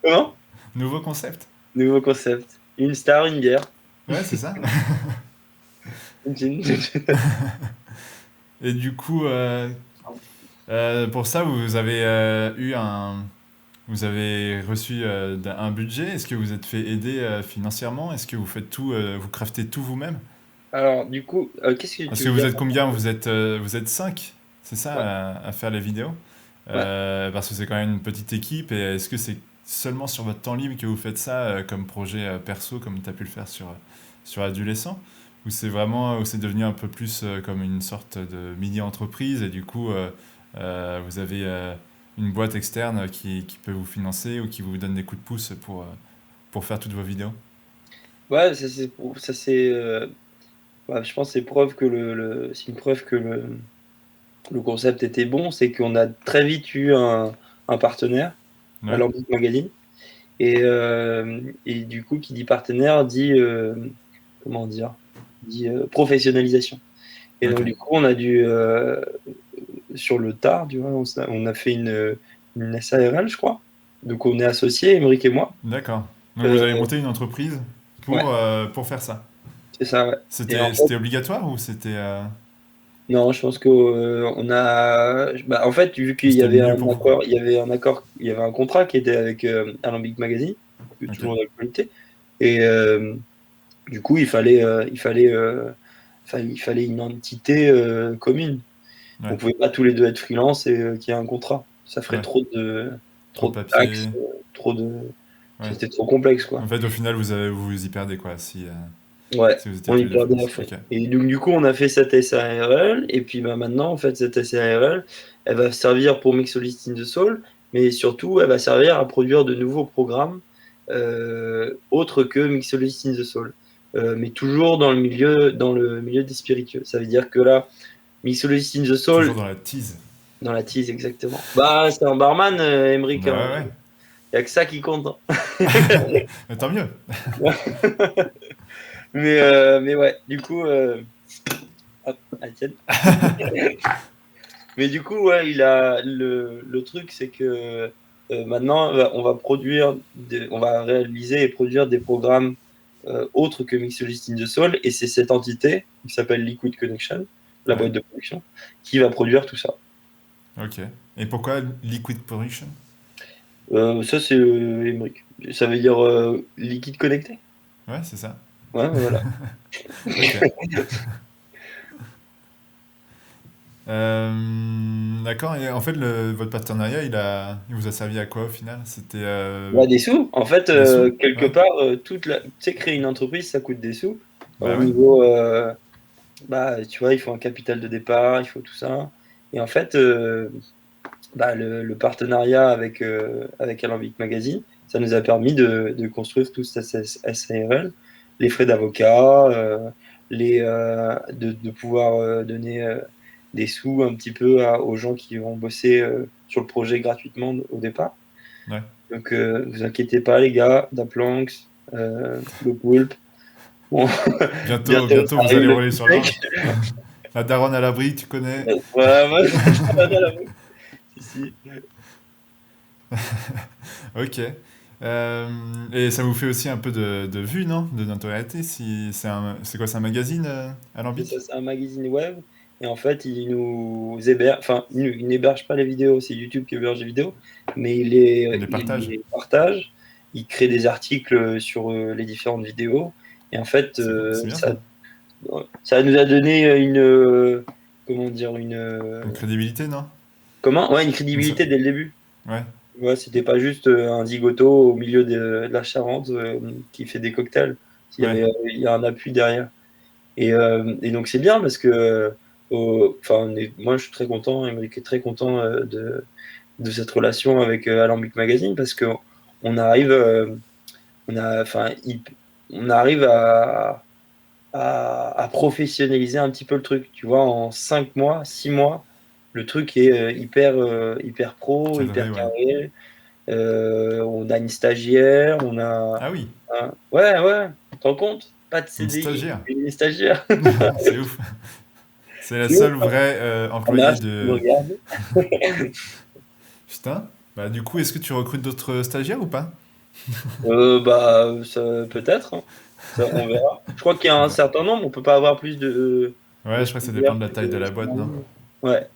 Comment? Nouveau concept. Nouveau concept. Une star, une bière. Ouais, c'est ça. Une gin. Et du coup, pour ça, vous avez reçu un budget. Est-ce que vous êtes fait aider financièrement? Est-ce que vous faites tout, vous craftez tout vous-même? Alors, du coup, qu'est-ce que Parce tu que veux vous dire? êtes combien? Vous êtes 5, c'est ça, Ouais, à faire les vidéos? ouais. Parce que c'est quand même une petite équipe. Et est-ce que c'est seulement sur votre temps libre que vous faites ça, comme projet perso, comme tu as pu le faire sur Adolescent? Ou c'est devenu un peu plus comme une sorte de mini-entreprise et du coup, vous avez une boîte externe qui peut vous financer ou qui vous donne des coups de pouce pour faire toutes vos vidéos? Ouais, ça, c'est, ouais, je pense que c'est preuve que c'est une preuve que le concept était bon, c'est qu'on a très vite eu un partenaire, Ouais, Alambic Magazine, et du coup, qui dit partenaire dit, comment dire, dit professionnalisation. Et ok, donc, du coup, on a dû, sur le tard, tu vois, on a fait une SARL, je crois. Donc, on est associés, Émeric et moi. d'accord. Donc vous Euh, avez monté une entreprise ouais, pour faire ça. c'est ça, ouais. Et en fait, C'était obligatoire ou c'était non, je pense qu'on a. Bah, en fait, vu qu'il ou y c'était avait mieux un pour vous, quoi? accord, il y avait un contrat qui était avec Alambic Magazine, que Ok, toujours d'actualité. Et du coup, il fallait une entité commune. On ouais, pouvait pas tous les deux être freelance et qu'il y ait un contrat. Ça ferait ouais. Trop trop de de taxes, papier, trop de. ouais. C'était trop complexe, En quoi. fait, au final, vous vous y perdez, quoi, Ouais, si vous étiez on tous y les deux perdait à freelance. fond. Ok, Et donc, du coup, on a fait cette SARL. Et puis bah, maintenant, en fait, cette SARL, elle va servir pour Mixolist in the Soul, mais surtout, elle va servir à produire de nouveaux programmes autres que Mixolist in the Soul. Mais toujours dans le milieu des spiritueux. Ça veut dire que là, Mixolist in the toujours Soul, dans la tease. dans la tease exactement. Bah, c'est un barman, Emmerich, Bah hein. ouais, ouais. Il n'y a que ça qui compte, hein. Mais tant mieux. Mais ouais, du coup, hop, ah, tiens. Mais du coup, ouais, le truc, c'est que maintenant, on va produire, on va réaliser et produire des programmes autres que Mixologist in the Soul, et c'est cette entité qui s'appelle Liquid Connection, la Ouais. boîte de production, qui va produire tout ça. Ok. Et pourquoi Liquid Production? Ça, c'est Emmerich. Ça veut dire liquide connecté. Ouais, c'est ça. Ouais, voilà. Ok. D'accord. Et en fait, votre partenariat, il vous a servi à quoi au final? C'était Bah, des sous. En fait, des sous? quelque Ouais. part, tu sais, créer une entreprise, ça coûte des sous. Bah Au oui. niveau, bah, tu vois, il faut un capital de départ, il faut tout ça. Et en fait, bah, le partenariat avec Alambic Magazine, ça nous a permis de construire tout ce SARL, les frais d'avocat, de pouvoir donner des sous un petit peu aux gens qui vont bosser sur le projet gratuitement au départ. Ouais. Donc, vous inquiétez pas, les gars, Daplanx, le Poulpe. Bon, Bientôt, bientôt, bientôt, ça vous arrive allez le rouler sur Poulpe. l'or. La daronne à l'abri, tu connais. Ouais, moi, si. Ok. Et ça vous fait aussi un peu de vue, non? De notoriété. Si c'est quoi, c'est un magazine, C'est ça, Alambic? c'est un magazine web. Et en fait, il nous héberge, enfin, il n'héberge pas les vidéos, c'est YouTube qui héberge les vidéos, mais On les il partage. les partage, il crée des articles sur les différentes vidéos. Et en fait, C'est bien ça. ça nous a donné comment dire, Une crédibilité, non? comment? Ouais, une Une so- crédibilité dès le début. Ouais. Ouais, c'était pas juste un zigoto au milieu de la Charente qui fait des cocktails. Ouais. Il y a un appui derrière. Et donc c'est bien parce que, enfin, moi je suis très content, Émeric est très content de cette relation avec Alambic Magazine parce que on arrive, on a, enfin, on arrive à professionnaliser un petit peu le truc. Tu vois, en 5 mois, 6 mois, le truc est hyper pro, Cadré, hyper ouais. carré. On a une stagiaire, Ah oui, ouais, ouais, tu te rends compte? Pas de une CDI, stagiaire. une stagiaire. C'est ouf. C'est la C'est ouf, seule vraie Anna, employée si tu me de. regardes. Putain. Bah du coup, est-ce que tu recrutes d'autres stagiaires ou pas? Bah, peut-être, hein. Ça, on verra. Je crois qu'il y a un Bah, certain nombre, on peut pas avoir plus ouais, de je crois que ça dépend stagiaires de la taille de la boîte, non? Ouais.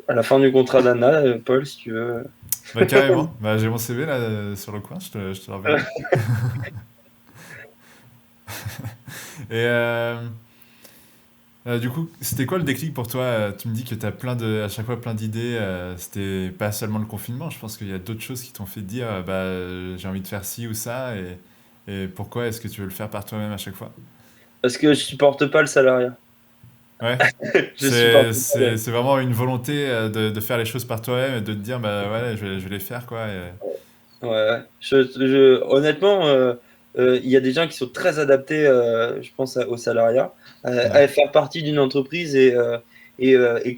À la fin du contrat d'Anna, Paul, si tu veux. Bah carrément. Bah j'ai mon CV là sur le coin, je te l'enverrai. Et du coup, c'était quoi le déclic pour toi? Tu me dis que tu as à chaque fois plein d'idées. C'était pas seulement le confinement. Je pense qu'il y a d'autres choses qui t'ont fait te dire, bah j'ai envie de faire ci ou ça. Et pourquoi est-ce que tu veux le faire par toi-même à chaque fois? Parce que je supporte pas le salariat. Ouais. Je supporte pas C'est vraiment une volonté de faire les choses par toi-même et de te dire, bah ouais, je vais les faire quoi. Ouais, ouais. Honnêtement, il y a des gens qui sont très adaptés, je pense, au salariat, Ouais. à faire partie d'une entreprise et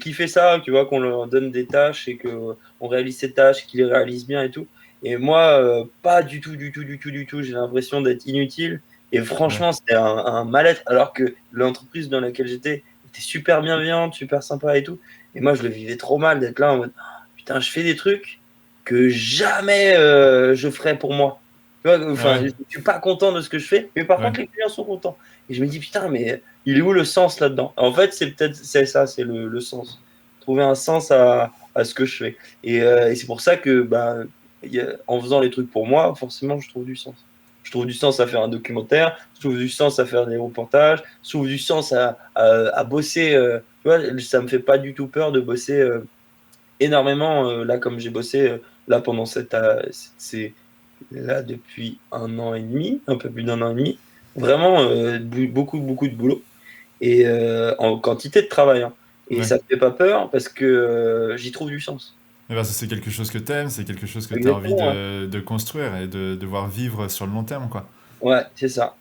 qui fait ça, tu vois, qu'on leur donne des tâches et qu'on réalise ces tâches, qu'ils les réalisent bien et tout. Et moi, pas du tout, du tout, du tout, du tout. J'ai l'impression d'être inutile. Et Ouais. franchement, c'était un mal-être, alors que l'entreprise dans laquelle j'étais était super bienveillante, super sympa et tout. Et moi, je le vivais trop mal d'être là en mode, ah, putain, je fais des trucs que jamais je ferais pour moi. Tu vois, Ah enfin, ouais. je suis pas content de ce que je fais, mais par Ouais. contre, les clients sont contents. Et je me dis, putain, mais il est où le sens là-dedans? En fait, c'est ça, c'est le sens. Trouver un sens à ce que je fais. Et c'est pour ça que, bah, en faisant les trucs pour moi, forcément, je trouve du sens. Je trouve du sens à faire un documentaire, je trouve du sens à faire des reportages, je trouve du sens à bosser. Tu vois, ça me fait pas du tout peur de bosser énormément. Là, comme j'ai bossé là pendant c'est là depuis 1 an et demi, un peu plus d'1 an et demi, vraiment beaucoup, beaucoup de boulot et en quantité de travail, hein. Et Ouais. ça me fait pas peur parce que j'y trouve du sens. Et parce que c'est quelque chose que t'aimes, c'est quelque chose que t'as envie Exactement, ouais. de construire et de voir vivre sur le long terme, quoi. Ouais, c'est ça.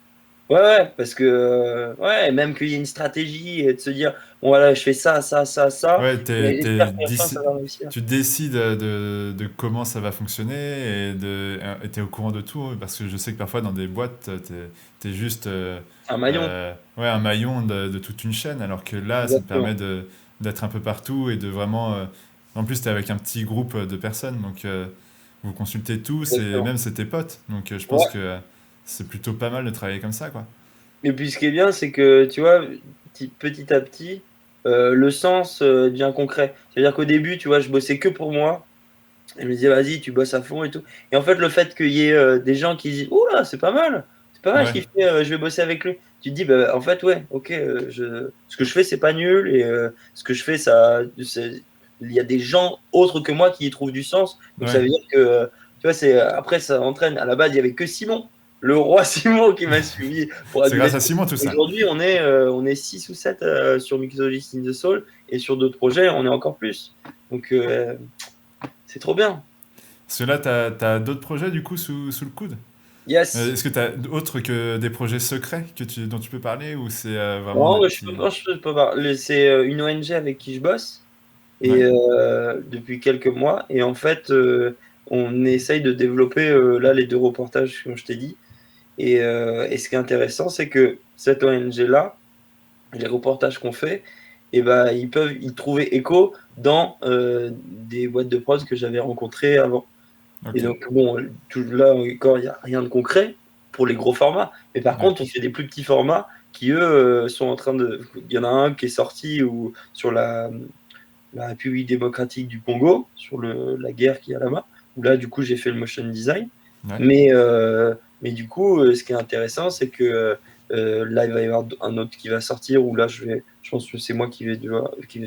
Ouais, ouais, parce que ouais, même qu'il y ait une stratégie et de se dire bon voilà, je fais ça, ça, ça, ça, Ouais, et j'espère qu'à la fin ça va réussir. tu décides de comment ça va fonctionner et t'es au courant de tout, parce que je sais que parfois dans des boîtes, t'es juste C'est un maillon, ouais, un maillon de toute une chaîne, alors que là, ça te permet exactement. d'être un peu partout et de vraiment... en plus, t'es avec un petit groupe de personnes, donc vous consultez tous et Exactement. même c'est tes potes, donc je pense Ouais. que c'est plutôt pas mal de travailler comme ça, quoi. Et puis ce qui est bien, c'est que tu vois, petit à petit, le sens devient concret. C'est-à-dire qu'au début, tu vois, je bossais que pour moi. Et je me disais, vas-y, tu bosses à fond et tout. Et en fait, le fait qu'il y ait des gens qui disent, oh là, c'est pas mal ce Ouais, qu'il fait, je vais bosser avec lui. Tu te dis, bah, en fait, ouais, ok, ce que je fais, c'est pas nul. Et ce que je fais, il y a des gens autres que moi qui y trouvent du sens. Donc ça ouais. veut dire que, tu vois, après, ça entraîne. À la base, il y avait que Simon, le roi Simon qui m'a suivi pour C'est grâce Adulation. à Simon tout ça. Aujourd'hui, on est 6 ou 7 sur Mixologist in the Soul. Et sur d'autres projets, on est encore plus. Donc, c'est trop bien. Parce que là, t'as d'autres projets du coup sous le coude? Yes. Est-ce que tu as autre que des projets secrets dont tu peux parler ou c'est vraiment Non, des je peux petits... pas, je peux pas. C'est une ONG avec qui je bosse et Ouais, depuis quelques mois. Et en fait, on essaye de développer là les deux reportages, comme je t'ai dit. Et ce qui est intéressant, c'est que cette ONG-là, les reportages qu'on fait, et ben, ils peuvent y trouver écho dans des boîtes de prod que j'avais rencontrées avant. Et ok. donc, bon, là encore, il n'y a rien de concret pour les gros formats. Mais par Ouais. contre, on fait des plus petits formats qui, eux, sont en train de. Il y en a un qui est sorti sur la République démocratique du Congo, sur la guerre qu'il y a là-bas, où là, du coup, j'ai fait le motion design. Ouais. Mais, mais du coup, ce qui est intéressant, c'est que là, il va y avoir un autre qui va sortir, où là, je pense que c'est moi qui vais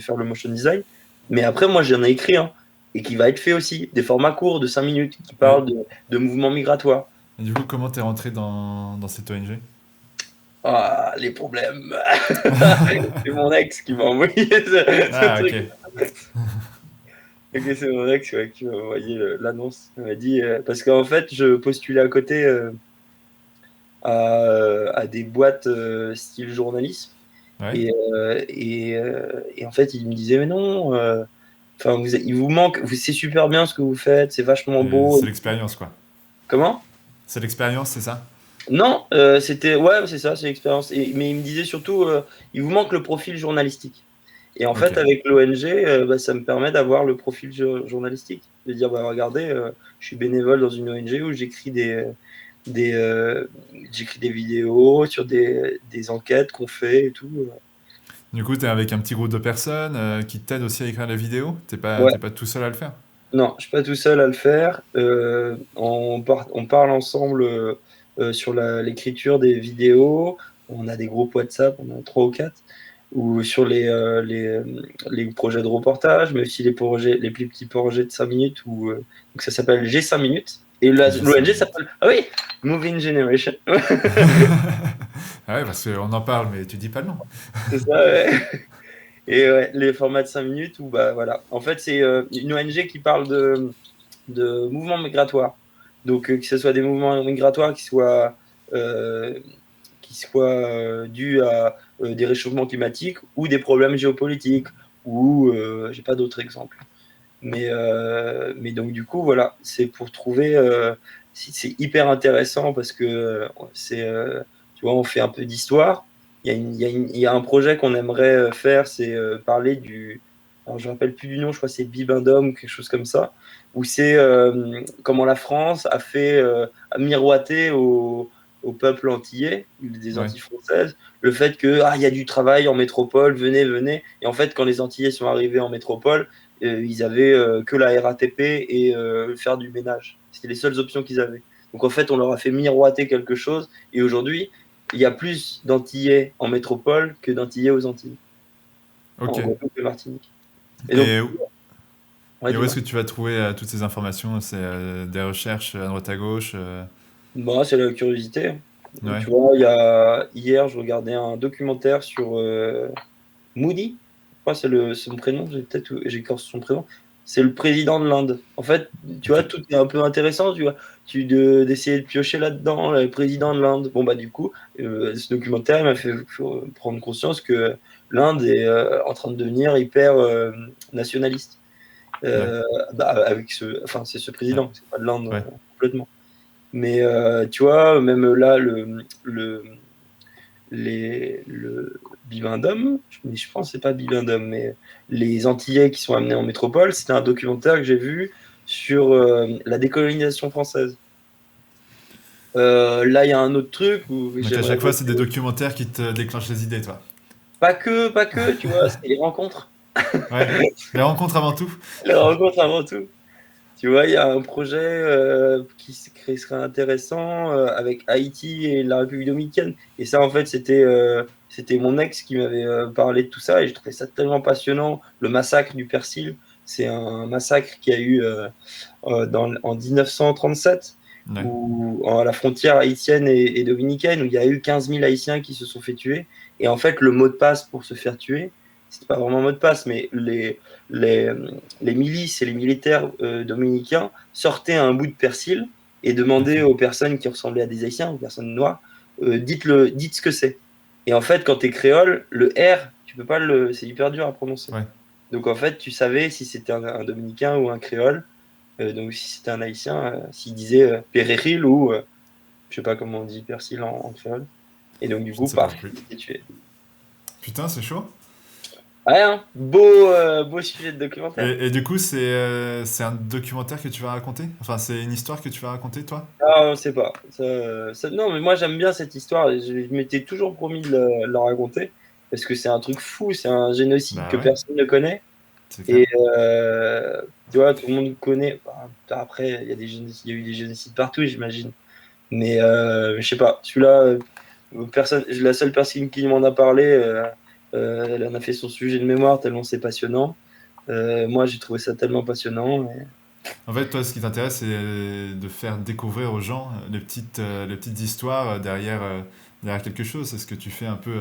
faire le motion design. Mais après, moi, j'en ai écrit un, et qui va être fait aussi, des formats courts de 5 minutes, qui Et, parlent de mouvements migratoires. et du coup, comment t'es rentré dans cette ONG? Ah, les problèmes. C'est mon ex qui m'a envoyé ce Ah, ok. truc. Ok, c'est mon ex ouais, qui m'a envoyé l'annonce. Elle m'a dit, parce qu'en fait, je postulais à côté à des boîtes style journalisme. Ouais. Et en fait, il me disait, mais non, enfin, il vous manque, c'est super bien ce que vous faites, c'est vachement Et beau. c'est l'expérience, quoi. Comment? C'est l'expérience, c'est ça? Non, ouais, c'est ça, c'est l'expérience. Mais il me disait surtout, il vous manque le profil journalistique. Et en Ok. fait, avec l'ONG, bah, ça me permet d'avoir le profil journalistique. De dire, bah, regardez, je suis bénévole dans une ONG où des, euh, j'écris des vidéos sur des enquêtes qu'on fait et tout. Du coup, t'es avec un petit groupe de personnes qui t'aident aussi à écrire les vidéos? Ouais, T'es pas tout seul à le faire? non, je suis pas tout seul à le faire. On parle ensemble sur l'écriture des vidéos. On a des groupes WhatsApp, on en a trois ou quatre, ou sur les projets de reportage, mais aussi les plus petits projets de 5 minutes, donc ça s'appelle G 5 minutes. Et J'ai 5 l'ONG minutes. s'appelle, ah oui, Moving Generation. Ah ouais, parce qu'on en parle, mais tu dis pas le nom. C'est ça, ouais. Et ouais, les formats de 5 minutes, où bah voilà. En fait, c'est une ONG qui parle de mouvements migratoires. Donc, que ce soit des mouvements migratoires euh, qui soient dus à des réchauffements climatiques ou des problèmes géopolitiques, ou j'ai pas d'autres exemples. Mais donc, du coup, voilà, c'est pour trouver. C'est hyper intéressant parce que tu vois, on fait un peu d'histoire. Il y a un projet qu'on aimerait faire, c'est parler du. Alors, je ne me rappelle plus du nom, je crois que c'est Bibendum ou quelque chose comme ça, où c'est comment la France a miroité au peuple antillais, des Ouais. Antilles françaises, le fait que il y a du travail en métropole, venez, venez. Et en fait, quand les Antillais sont arrivés en métropole, ils avaient que la RATP et faire du ménage. C'était les seules options qu'ils avaient. Donc en fait, on leur a fait miroiter quelque chose. Et aujourd'hui, il y a plus d'Antillais en métropole que d'Antillais aux Antilles, Ok. en Guadeloupe et Martinique. Et donc, Et, ouais, et où est-ce dis-moi. que tu vas trouver toutes ces informations? C'est des recherches à droite à gauche? Bon, c'est la curiosité. Ouais. Tu vois, hier, je regardais un documentaire sur Moody. Je crois que c'est son prénom. J'écorche son prénom. c'est le président de l'Inde. En fait, tu vois, tout est un peu intéressant, tu vois, d'essayer de piocher là-dedans, le président de l'Inde. Bon, bah, du coup, ce documentaire il m'a fait prendre conscience que l'Inde est en train de devenir hyper nationaliste. Avec enfin, c'est ce Ouais. président, c'est pas de l'Inde Ouais. complètement. Mais tu vois, même là, le Bibendum, mais je pense que c'est pas Bibendum, mais les Antillais qui sont amenés en métropole, c'était un documentaire que j'ai vu sur la décolonisation française. Là, il y a un autre truc où Donc à j'aimerais chaque fois, c'est des beaucoup. documentaires qui te déclenchent les idées, toi. Pas que, tu vois, c'est les rencontres. Ouais. Les rencontres avant tout. Les rencontres avant tout. Tu vois, il y a un projet serait intéressant avec Haïti et la République dominicaine. Et ça, en fait, c'était mon ex qui m'avait parlé de tout ça et je trouvais ça tellement passionnant. Le massacre du Persil, c'est un massacre qui a eu en 1937 Ouais. à la frontière haïtienne et dominicaine, où il y a eu 15 000 Haïtiens qui se sont fait tuer. Et en fait, le mot de passe pour se faire tuer, c'était pas vraiment un mot de passe, mais les, les milices et les militaires dominicains sortaient un bout de persil et demandaient aux personnes qui ressemblaient à des Haïtiens, aux personnes noires, dites ce que c'est. Et en fait, quand tu es créole, le R, tu peux pas c'est hyper dur à prononcer. Ouais. Donc en fait, tu savais si c'était un Dominicain ou un créole. Donc si c'était un Haïtien, s'il disait Péréril ou je sais pas comment on dit persil en créole. Et donc du Je ne coup, sais pas non paf, plus. il était tué. Putain, c'est chaud. Ouais, hein, beau sujet de documentaire. Et du coup, c'est un documentaire que tu vas raconter? Enfin, c'est une histoire que tu vas raconter, toi? Ah, on sait pas. Non, mais moi j'aime bien cette histoire. Je m'étais toujours promis de la raconter parce que c'est un truc fou, c'est un génocide Bah que ouais, personne ne connaît. c'est clair. Et tu vois, tout le monde connaît. Enfin, après, il y a eu des génocides partout, j'imagine. Mais je sais pas. Celui-là, la seule personne qui m'en a parlé, elle en a fait son sujet de mémoire tellement c'est passionnant. Moi, j'ai trouvé ça tellement passionnant. En fait, toi, ce qui t'intéresse, c'est de faire découvrir aux gens les petites histoires derrière quelque chose. C'est ce que tu fais un peu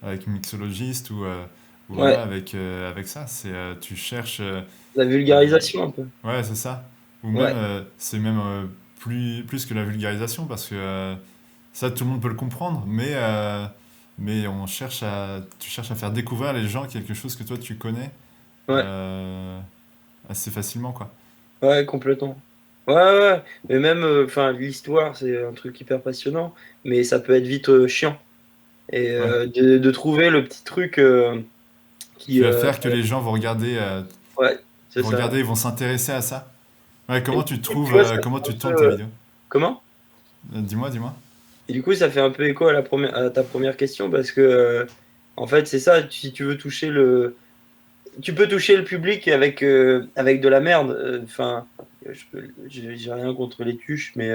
avec Mixologist ou Ouais, voilà, avec ça. Tu cherches. la Euh, vulgarisation un peu. ouais, c'est ça. Ou même, Ouais, c'est même plus que la vulgarisation parce que ça, tout le monde peut le comprendre, mais tu cherches à faire découvrir les gens quelque chose que toi tu connais ouais, euh, assez facilement, quoi. ouais, complètement. Ouais, ouais, ouais. Mais même, enfin, l'histoire, c'est un truc hyper passionnant, mais ça peut être vite chiant. Et Ouais. de trouver le petit truc qui, Qui va faire que les gens ouais, c'est vont ça. regarder, ils vont s'intéresser à ça. Ouais, Et du coup, tu vois, ça comment fait un tu tournes tes peu, vidéos? comment? Dis-moi. Et du coup, ça fait un peu écho à ta première question parce que, en fait, c'est ça. Si tu veux tu peux toucher le public avec de la merde. Enfin, j'ai rien contre les tuches, mais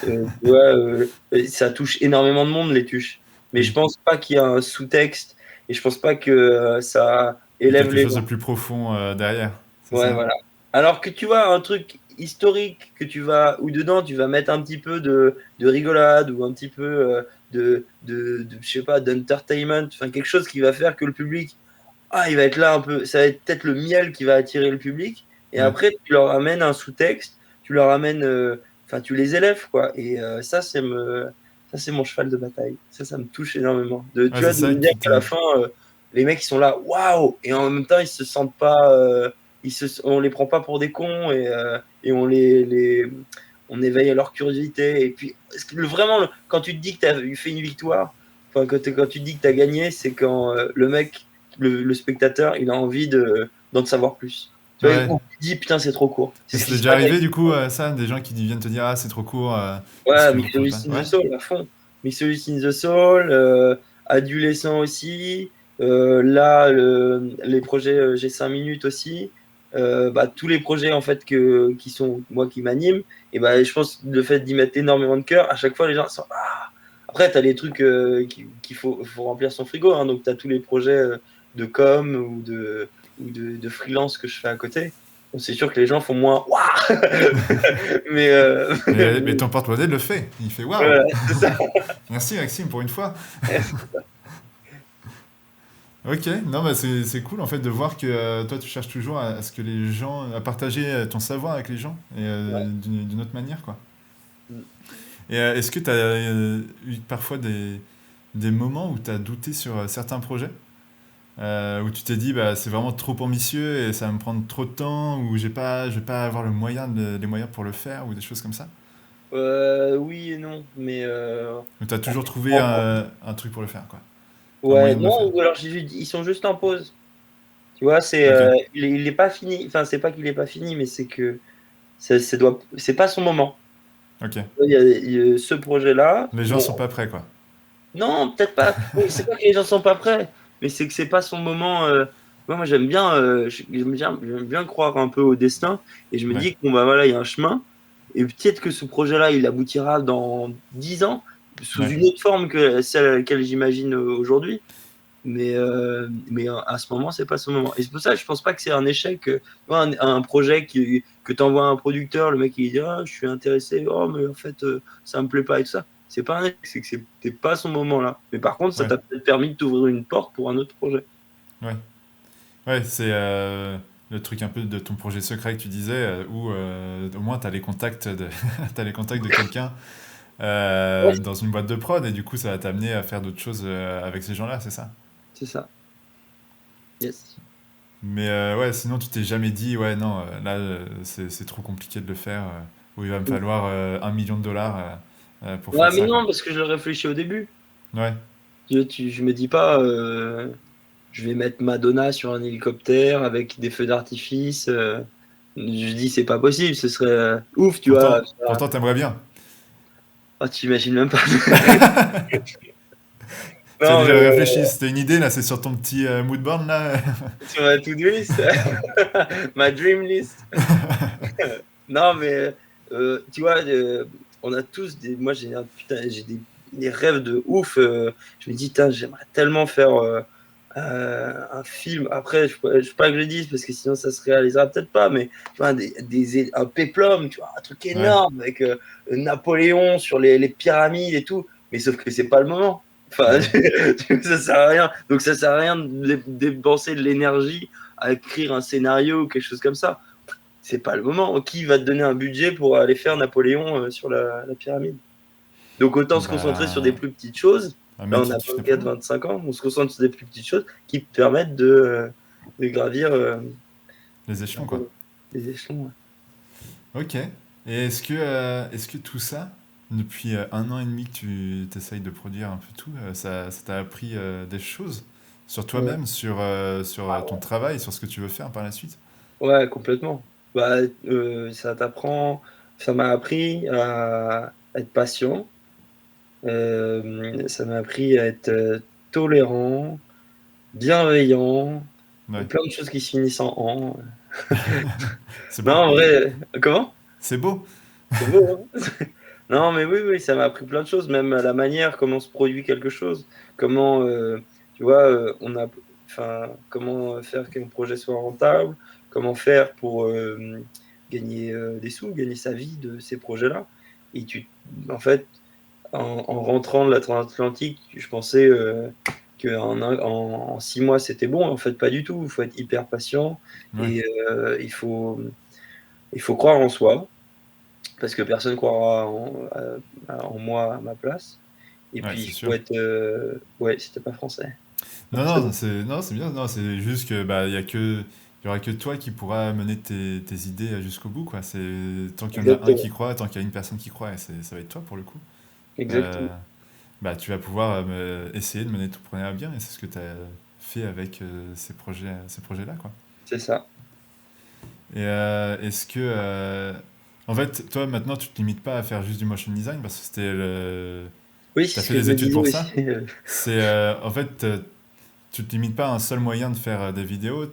tu vois, ça touche énormément de monde les tuches. Mais je Oui. pense pas qu'il y a un sous-texte et je pense pas que ça Il y a élève quelque les chose de gens. plus profond derrière, c'est Ouais, ça? voilà. Alors que tu vois, un truc historique où dedans tu vas mettre un petit peu de rigolade ou un petit peu je sais pas, d'entertainment, enfin quelque chose qui va faire que le public, il va être là un peu, ça va être peut-être le miel qui va attirer le public. Et Ouais. après, tu leur amènes un sous-texte, tu leur amènes, enfin, tu les élèves, quoi. Et ça, c'est mon cheval de bataille. Ça me touche énormément. Ouais, Tu c'est vois, de ça me dire qui qu'à la te. fin, les mecs, ils sont là, waouh! Et en même temps, ils se sentent pas, on les prend pas pour des cons et on éveille à leur curiosité. Et puis, vraiment, quand tu te dis que tu as fait une victoire, enfin, quand tu te dis que tu as gagné, c'est quand le mec, le spectateur, il a envie d'en savoir plus. Tu vois, Ouais. il dit putain, c'est trop court. C'est Et ce ça qui t'est se déjà passe arrivé avec. du coup, ça, des gens qui viennent te dire ah c'est trop court, est-ce Ouais, que vous pouvez pas? Mixologist in the Ouais. Soul à fond. Mixologist in the Soul, Adolescent aussi. Là, les projets J'ai 5 minutes aussi. Bah, tous les projets en fait qui sont moi qui m'animent. Et bah, je pense que le fait d'y mettre énormément de cœur, à chaque fois les gens sont ah. Après, tu as les trucs qu'il faut remplir son frigo. Hein, donc, tu as tous les projets de com ou de freelance que je fais à côté. Bon, c'est sûr que les gens font moins waouh. mais, Mais ton porte-monnaie le fait. Il fait waouh. voilà, c'est ça. Merci Maxime pour une fois. Ouais, Ouais, Ok, non, bah c'est cool en fait de voir que toi tu cherches toujours à ce que les gens, à partager ton savoir avec les gens et Ouais. d'une autre manière quoi. Mm. Et est-ce que tu as eu parfois des moments où tu as douté sur certains projets? Où tu t'es dit bah c'est vraiment trop ambitieux et ça va me prendre trop de temps ou je vais pas avoir les moyens pour le faire ou des choses comme ça? Oui et non, mais Ou tu as en toujours fait, trouvé un truc pour le faire quoi? Un ouais, moyen de le non, faire? ou alors ils sont juste en pause. Tu vois, Ok, il est pas fini. Enfin, c'est pas qu'il est pas fini, mais c'est que c'est pas son moment. ok. Il y a ce projet-là. Les gens Bon, sont pas prêts quoi. non, peut-être pas. Oui, c'est pas que les gens sont pas prêts, mais c'est que c'est pas son moment. Moi, j'aime bien croire un peu au destin, et je me Ouais, dis que bon bah voilà, il y a un chemin, et peut-être que ce projet-là, il aboutira dans 10 ans sous ouais. une autre forme que celle à laquelle j'imagine aujourd'hui. Mais à ce moment, c'est pas ce moment. Et c'est pour ça que je pense pas que c'est un échec. Un projet que tu envoies à un producteur, le mec il dit ah, je suis intéressé, oh, mais en fait, ça me plaît pas et tout ça. C'est pas un échec, c'est que c'était pas son moment là. Mais par contre, ça Ouais, t'a peut-être permis de t'ouvrir une porte pour un autre projet. ouais. Ouais, c'est le truc un peu de ton projet secret que tu disais, où au moins tu as les contacts t'as les contacts de quelqu'un Ouais, dans une boîte de prod, et du coup ça va t'amener à faire d'autres choses avec ces gens-là, c'est ça? c'est ça. Yes. Mais ouais, sinon tu t'es jamais dit, ouais, non, là c'est trop compliqué de le faire, ou il va me falloir 1 million de dollars pour Ouais, faire mais ça, quoi. non, parce que je le réfléchis au début. Ouais, Je me dis pas, je vais mettre Madonna sur un hélicoptère avec des feux d'artifice. Je dis, c'est pas possible, ce serait ouf, tu vois. pourtant t'aimerais bien. Ah, tu imagines même pas. Tu as Non, déjà mais réfléchi, c'était une idée là, c'est sur ton petit mood board là. sur ma to-do list, ma dream list. Non, mais tu vois, on a tous des. Moi, j'ai des rêves de ouf. Je me dis, putain, j'aimerais tellement faire un film. Après, je pas que je le dise parce que sinon ça se réalisera peut-être pas, mais tu vois, un péplum, tu vois, un truc Ouais, énorme avec Napoléon sur les pyramides et tout. Mais sauf que c'est pas le moment. Enfin, ouais. ça sert à rien. Donc ça sert à rien de dépenser de l'énergie à écrire un scénario ou quelque chose comme ça. C'est pas le moment. Qui va te donner un budget pour aller faire Napoléon sur la pyramide? Donc autant se concentrer sur des Bah, plus petites choses. un Là, mec on qui a kiffe 24, Napoléon. 25 ans, on se concentre sur des plus petites choses qui te permettent de gravir Les échelons, quoi. les échelons. Ouais. Ok. Et est-ce que tout ça, depuis 1 an et demi que tu t'essayes de produire un peu tout, ça t'a appris des choses sur Ouais. toi-même, sur ton travail, sur ce que tu veux faire par la suite? Ouais, complètement. Bah, ça m'a appris à être patient, ça m'a appris à être tolérant, bienveillant, Ouais. plein de choses qui se finissent en an. C'est Non, beau. en vrai, comment? C'est beau. C'est beau, hein? Non, mais oui, oui, ça m'a appris plein de choses, même à la manière comment se produit quelque chose, comment, tu vois, enfin, comment faire qu'un projet soit rentable, comment faire pour gagner des sous, gagner sa vie de ces projets-là. Et en fait, en rentrant de la transatlantique, je pensais en 6 mois c'était bon. En fait, pas du tout. Il faut être hyper patient Ouais. et il faut croire en soi parce que personne croira en moi à ma place. Et Ouais, puis, c'est il faut sûr. être. Ouais, c'était pas français. Non, C'est non, bon. c'est bien. Non, c'est juste que bah il y aura que toi qui pourra mener tes idées jusqu'au bout, quoi. C'est tant qu'il y en a un qui Exactement. croit, tant qu'il y a une personne qui croit, et ça va être toi pour le coup. Exactement. Euh, Bah, tu vas pouvoir essayer de mener ton projet à bien, et c'est ce que tu as fait avec ces projets-là, quoi. C'est ça. Et est-ce que, en fait, toi maintenant, tu te limites pas à faire juste du motion design parce que Oui, c'est t'as ce fait que je des me études disais pour aussi. ça. C'est en fait, tu te limites pas à un seul moyen de faire des vidéos.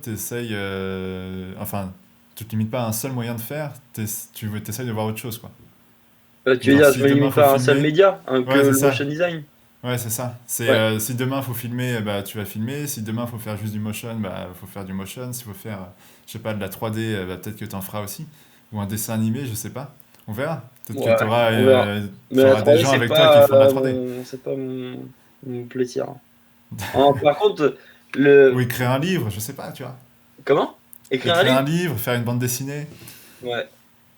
Enfin, tu te limites pas à un seul moyen de faire. T'essayes de voir autre chose, quoi. Tu veux Genre, dire, je si me demain limite faut pas à un seul filmer, média que ouais, c'est le motion ça. design. Ouais, c'est ça. C'est Ouais. si demain faut filmer, bah tu vas filmer. Si demain faut faire juste du motion, bah faut faire du motion. S'il faut faire, je sais pas, de la 3D, bah, peut-être que t'en feras aussi. Ou un dessin animé, je sais pas. On verra. Peut-être que Ouais, on verra. Mais la t'auras des 3D, gens avec toi qui font de la 3D. c'est pas mon plaisir. Par contre, Le... Ou écrire un livre, je sais pas, tu vois. Comment? Écrire un Écrire un livre? livre, faire une bande dessinée. Ouais.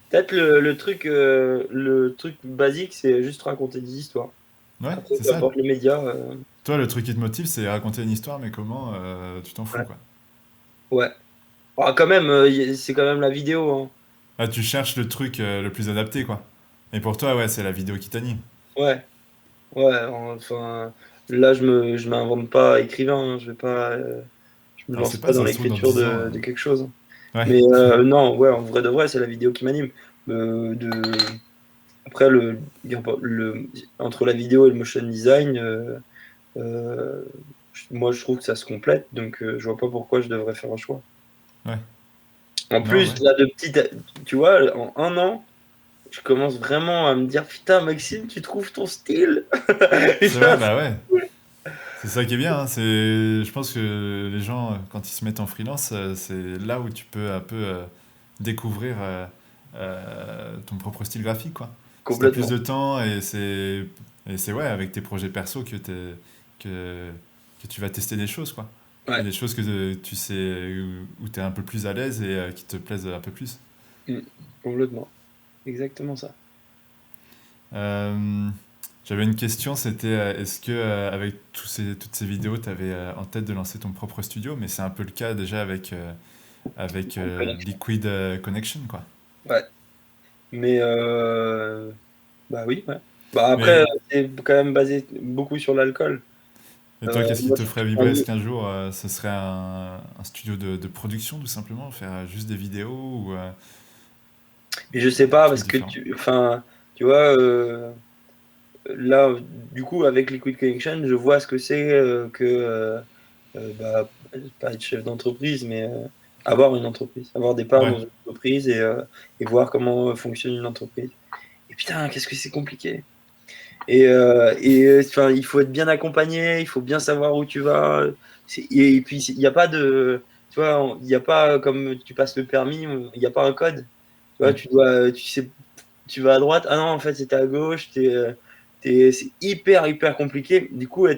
Peut-être le truc basique, c'est juste raconter des histoires. Ouais, Après, c'est peu ça. importe les médias. Toi, le truc qui te motive, c'est raconter une histoire, mais comment tu t'en fous, Ouais. quoi. Ouais. Ah, quand même, c'est quand même la vidéo, hein. Ah, tu cherches le truc le plus adapté, quoi. Et pour toi, ouais, c'est la vidéo qui t'anime. Ouais. Ouais. Enfin, là, je m'invente pas écrivain, hein. Je me Alors, lance c'est pas, pas dans ça se trouve, dans l'écriture 10 de ans. quelque chose. Ouais, Mais non, ouais, en vrai de vrai, c'est la vidéo qui m'anime. Euh, de... Après, entre la vidéo et le motion design, euh, moi, je trouve que ça se complète, donc je vois pas pourquoi je devrais faire un choix. ouais. En Non, plus, ouais. là, tu vois, en un an, je commence vraiment à me dire, putain, Maxime, tu trouves ton style? C'est Putain, vrai, bah ouais. C'est ça qui est bien, hein. Je pense que les gens, quand ils se mettent en freelance, c'est là où tu peux un peu découvrir ton propre style graphique, quoi. Si t'as plus complètement. de temps et c'est ouais, avec tes projets perso que, que tu vas tester des choses, quoi. Et Ouais, des choses que tu sais où tu es un peu plus à l'aise et qui te plaisent un peu plus. mm, complètement. Exactement ça. Euh, J'avais une question, c'était est-ce que avec toutes ces vidéos, tu avais en tête de lancer ton propre studio, mais c'est un peu le cas déjà avec Liquid Connection, quoi. Ouais, mais bah oui, ouais. Bah après, Mais c'est quand même basé beaucoup sur l'alcool. et toi, qu'est-ce qui Moi, te ferait un vibrer? Est-ce livre. qu'un jour, ce serait un studio de production, tout simplement, faire juste des vidéos ou Et je sais pas quelque chose parce de que différent? enfin, tu vois, là, du coup, avec Liquid Connection, je vois ce que c'est que bah, pas être chef d'entreprise, mais avoir une entreprise, avoir des parts Ouais, dans une entreprise et voir comment fonctionne une entreprise. Et putain, qu'est-ce que c'est compliqué. Enfin, il faut être bien accompagné, il faut bien savoir où tu vas. Et puis, il n'y a pas de. Tu vois, il n'y a pas comme tu passes le permis, il n'y a pas un code. Tu vois, ouais. tu sais, tu vas à droite. Ah non, en fait, c'était à gauche. C'est hyper, hyper compliqué. Du coup, et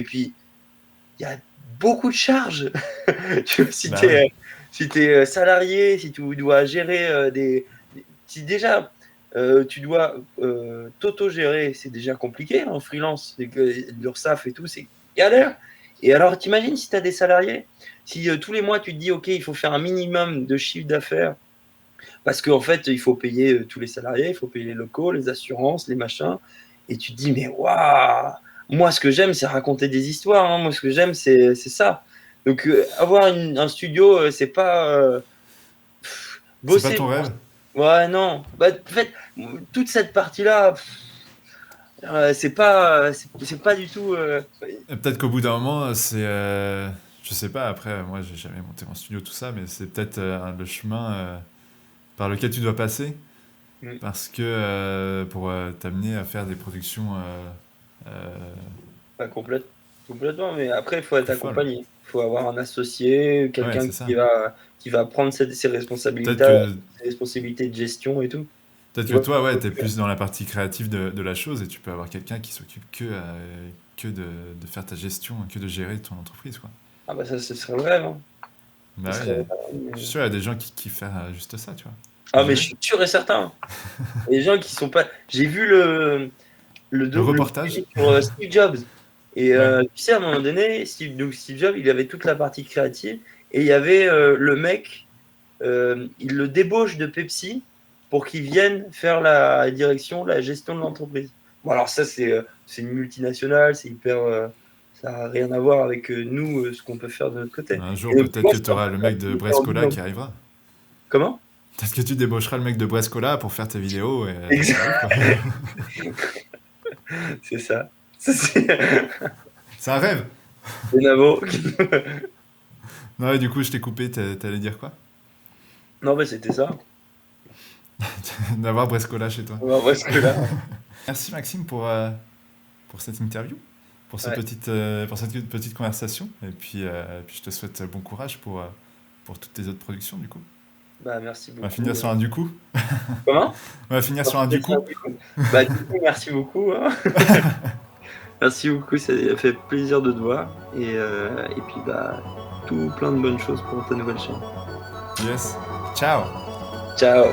puis, il y a beaucoup de charges. Tu vois, Bah ouais. si t'es salarié, si tu dois gérer si déjà tu dois t'auto-gérer, c'est déjà compliqué en freelance. C'est que l'URSSAF et tout, c'est galère. Et alors, t'imagines si tu as des salariés, si tous les mois tu te dis, OK, il faut faire un minimum de chiffre d'affaires, parce qu'en fait, il faut payer tous les salariés, il faut payer les locaux, les assurances, les machins. Et tu te dis, mais waouh, moi, ce que j'aime, c'est raconter des histoires, hein. Moi, ce que j'aime, c'est ça. Donc, avoir un studio, c'est pas C'est pas bosser. ton rêve? Ouais, non. Bah, en fait, toute cette partie-là, c'est pas du tout. Et peut-être qu'au bout d'un moment, je sais pas, après, moi, j'ai jamais monté mon studio, tout ça, mais c'est peut-être le chemin par lequel tu dois passer. Mm. Parce que pour t'amener à faire des productions Pas complètement, mais après, il faut être plus folles. accompagné. Il faut avoir un associé, Ouais, quelqu'un c'est ça. qui va prendre Peut-être que, ses responsabilités de gestion et tout. peut-être Tu que vois? toi, ouais, t'es plus dans la partie créative de la chose et tu peux avoir quelqu'un qui s'occupe que de faire ta gestion, que de gérer ton entreprise, quoi. Ah bah ça, ce serait le rêve, hein. Ce Bah ouais, serait le rêve, je suis mais- sûr, il y a des gens qui kiffent faire juste ça, tu vois. Ah, mais je Gérer. suis sûr et certain. Les gens qui sont pas. J'ai vu Le le reportage? série sur Steve Jobs. Et Ouais. tu sais, à un moment donné, Steve Jobs, il avait toute la partie créative et il y avait le mec, il le débauche de Pepsi pour qu'il vienne faire la direction, la gestion de l'entreprise. Bon, alors ça, c'est une multinationale, c'est hyper. Ça n'a rien à voir avec nous, ce qu'on peut faire de notre côté. Un jour, Et donc, peut-être moi, que je tu pense auras que le ça mec de me fait envie Brescola qui arrivera. Comment? Peut-être que tu débaucheras le mec de Brescola pour faire tes vidéos et ça Exact, arrive, quoi. c'est ça. Ça, c'est C'est un rêve! Benavo. Non, et du coup, je t'ai coupé, t'allais dire quoi? Non, mais c'était ça. D'avoir Brescola chez toi. Ouais, parce que là, Merci Maxime pour cette interview, ouais. pour cette petite conversation. Et puis je te souhaite bon courage pour toutes tes autres productions du coup. Bah, merci On va beaucoup. finir sur un du coup. Comment? On va finir Parce sur un que du ça, coup. du coup. Bah, du coup, merci beaucoup, hein. Merci beaucoup, ça fait plaisir de te voir. Et puis, bah, tout plein de bonnes choses pour ta nouvelle chaîne. Yes. Ciao. Ciao.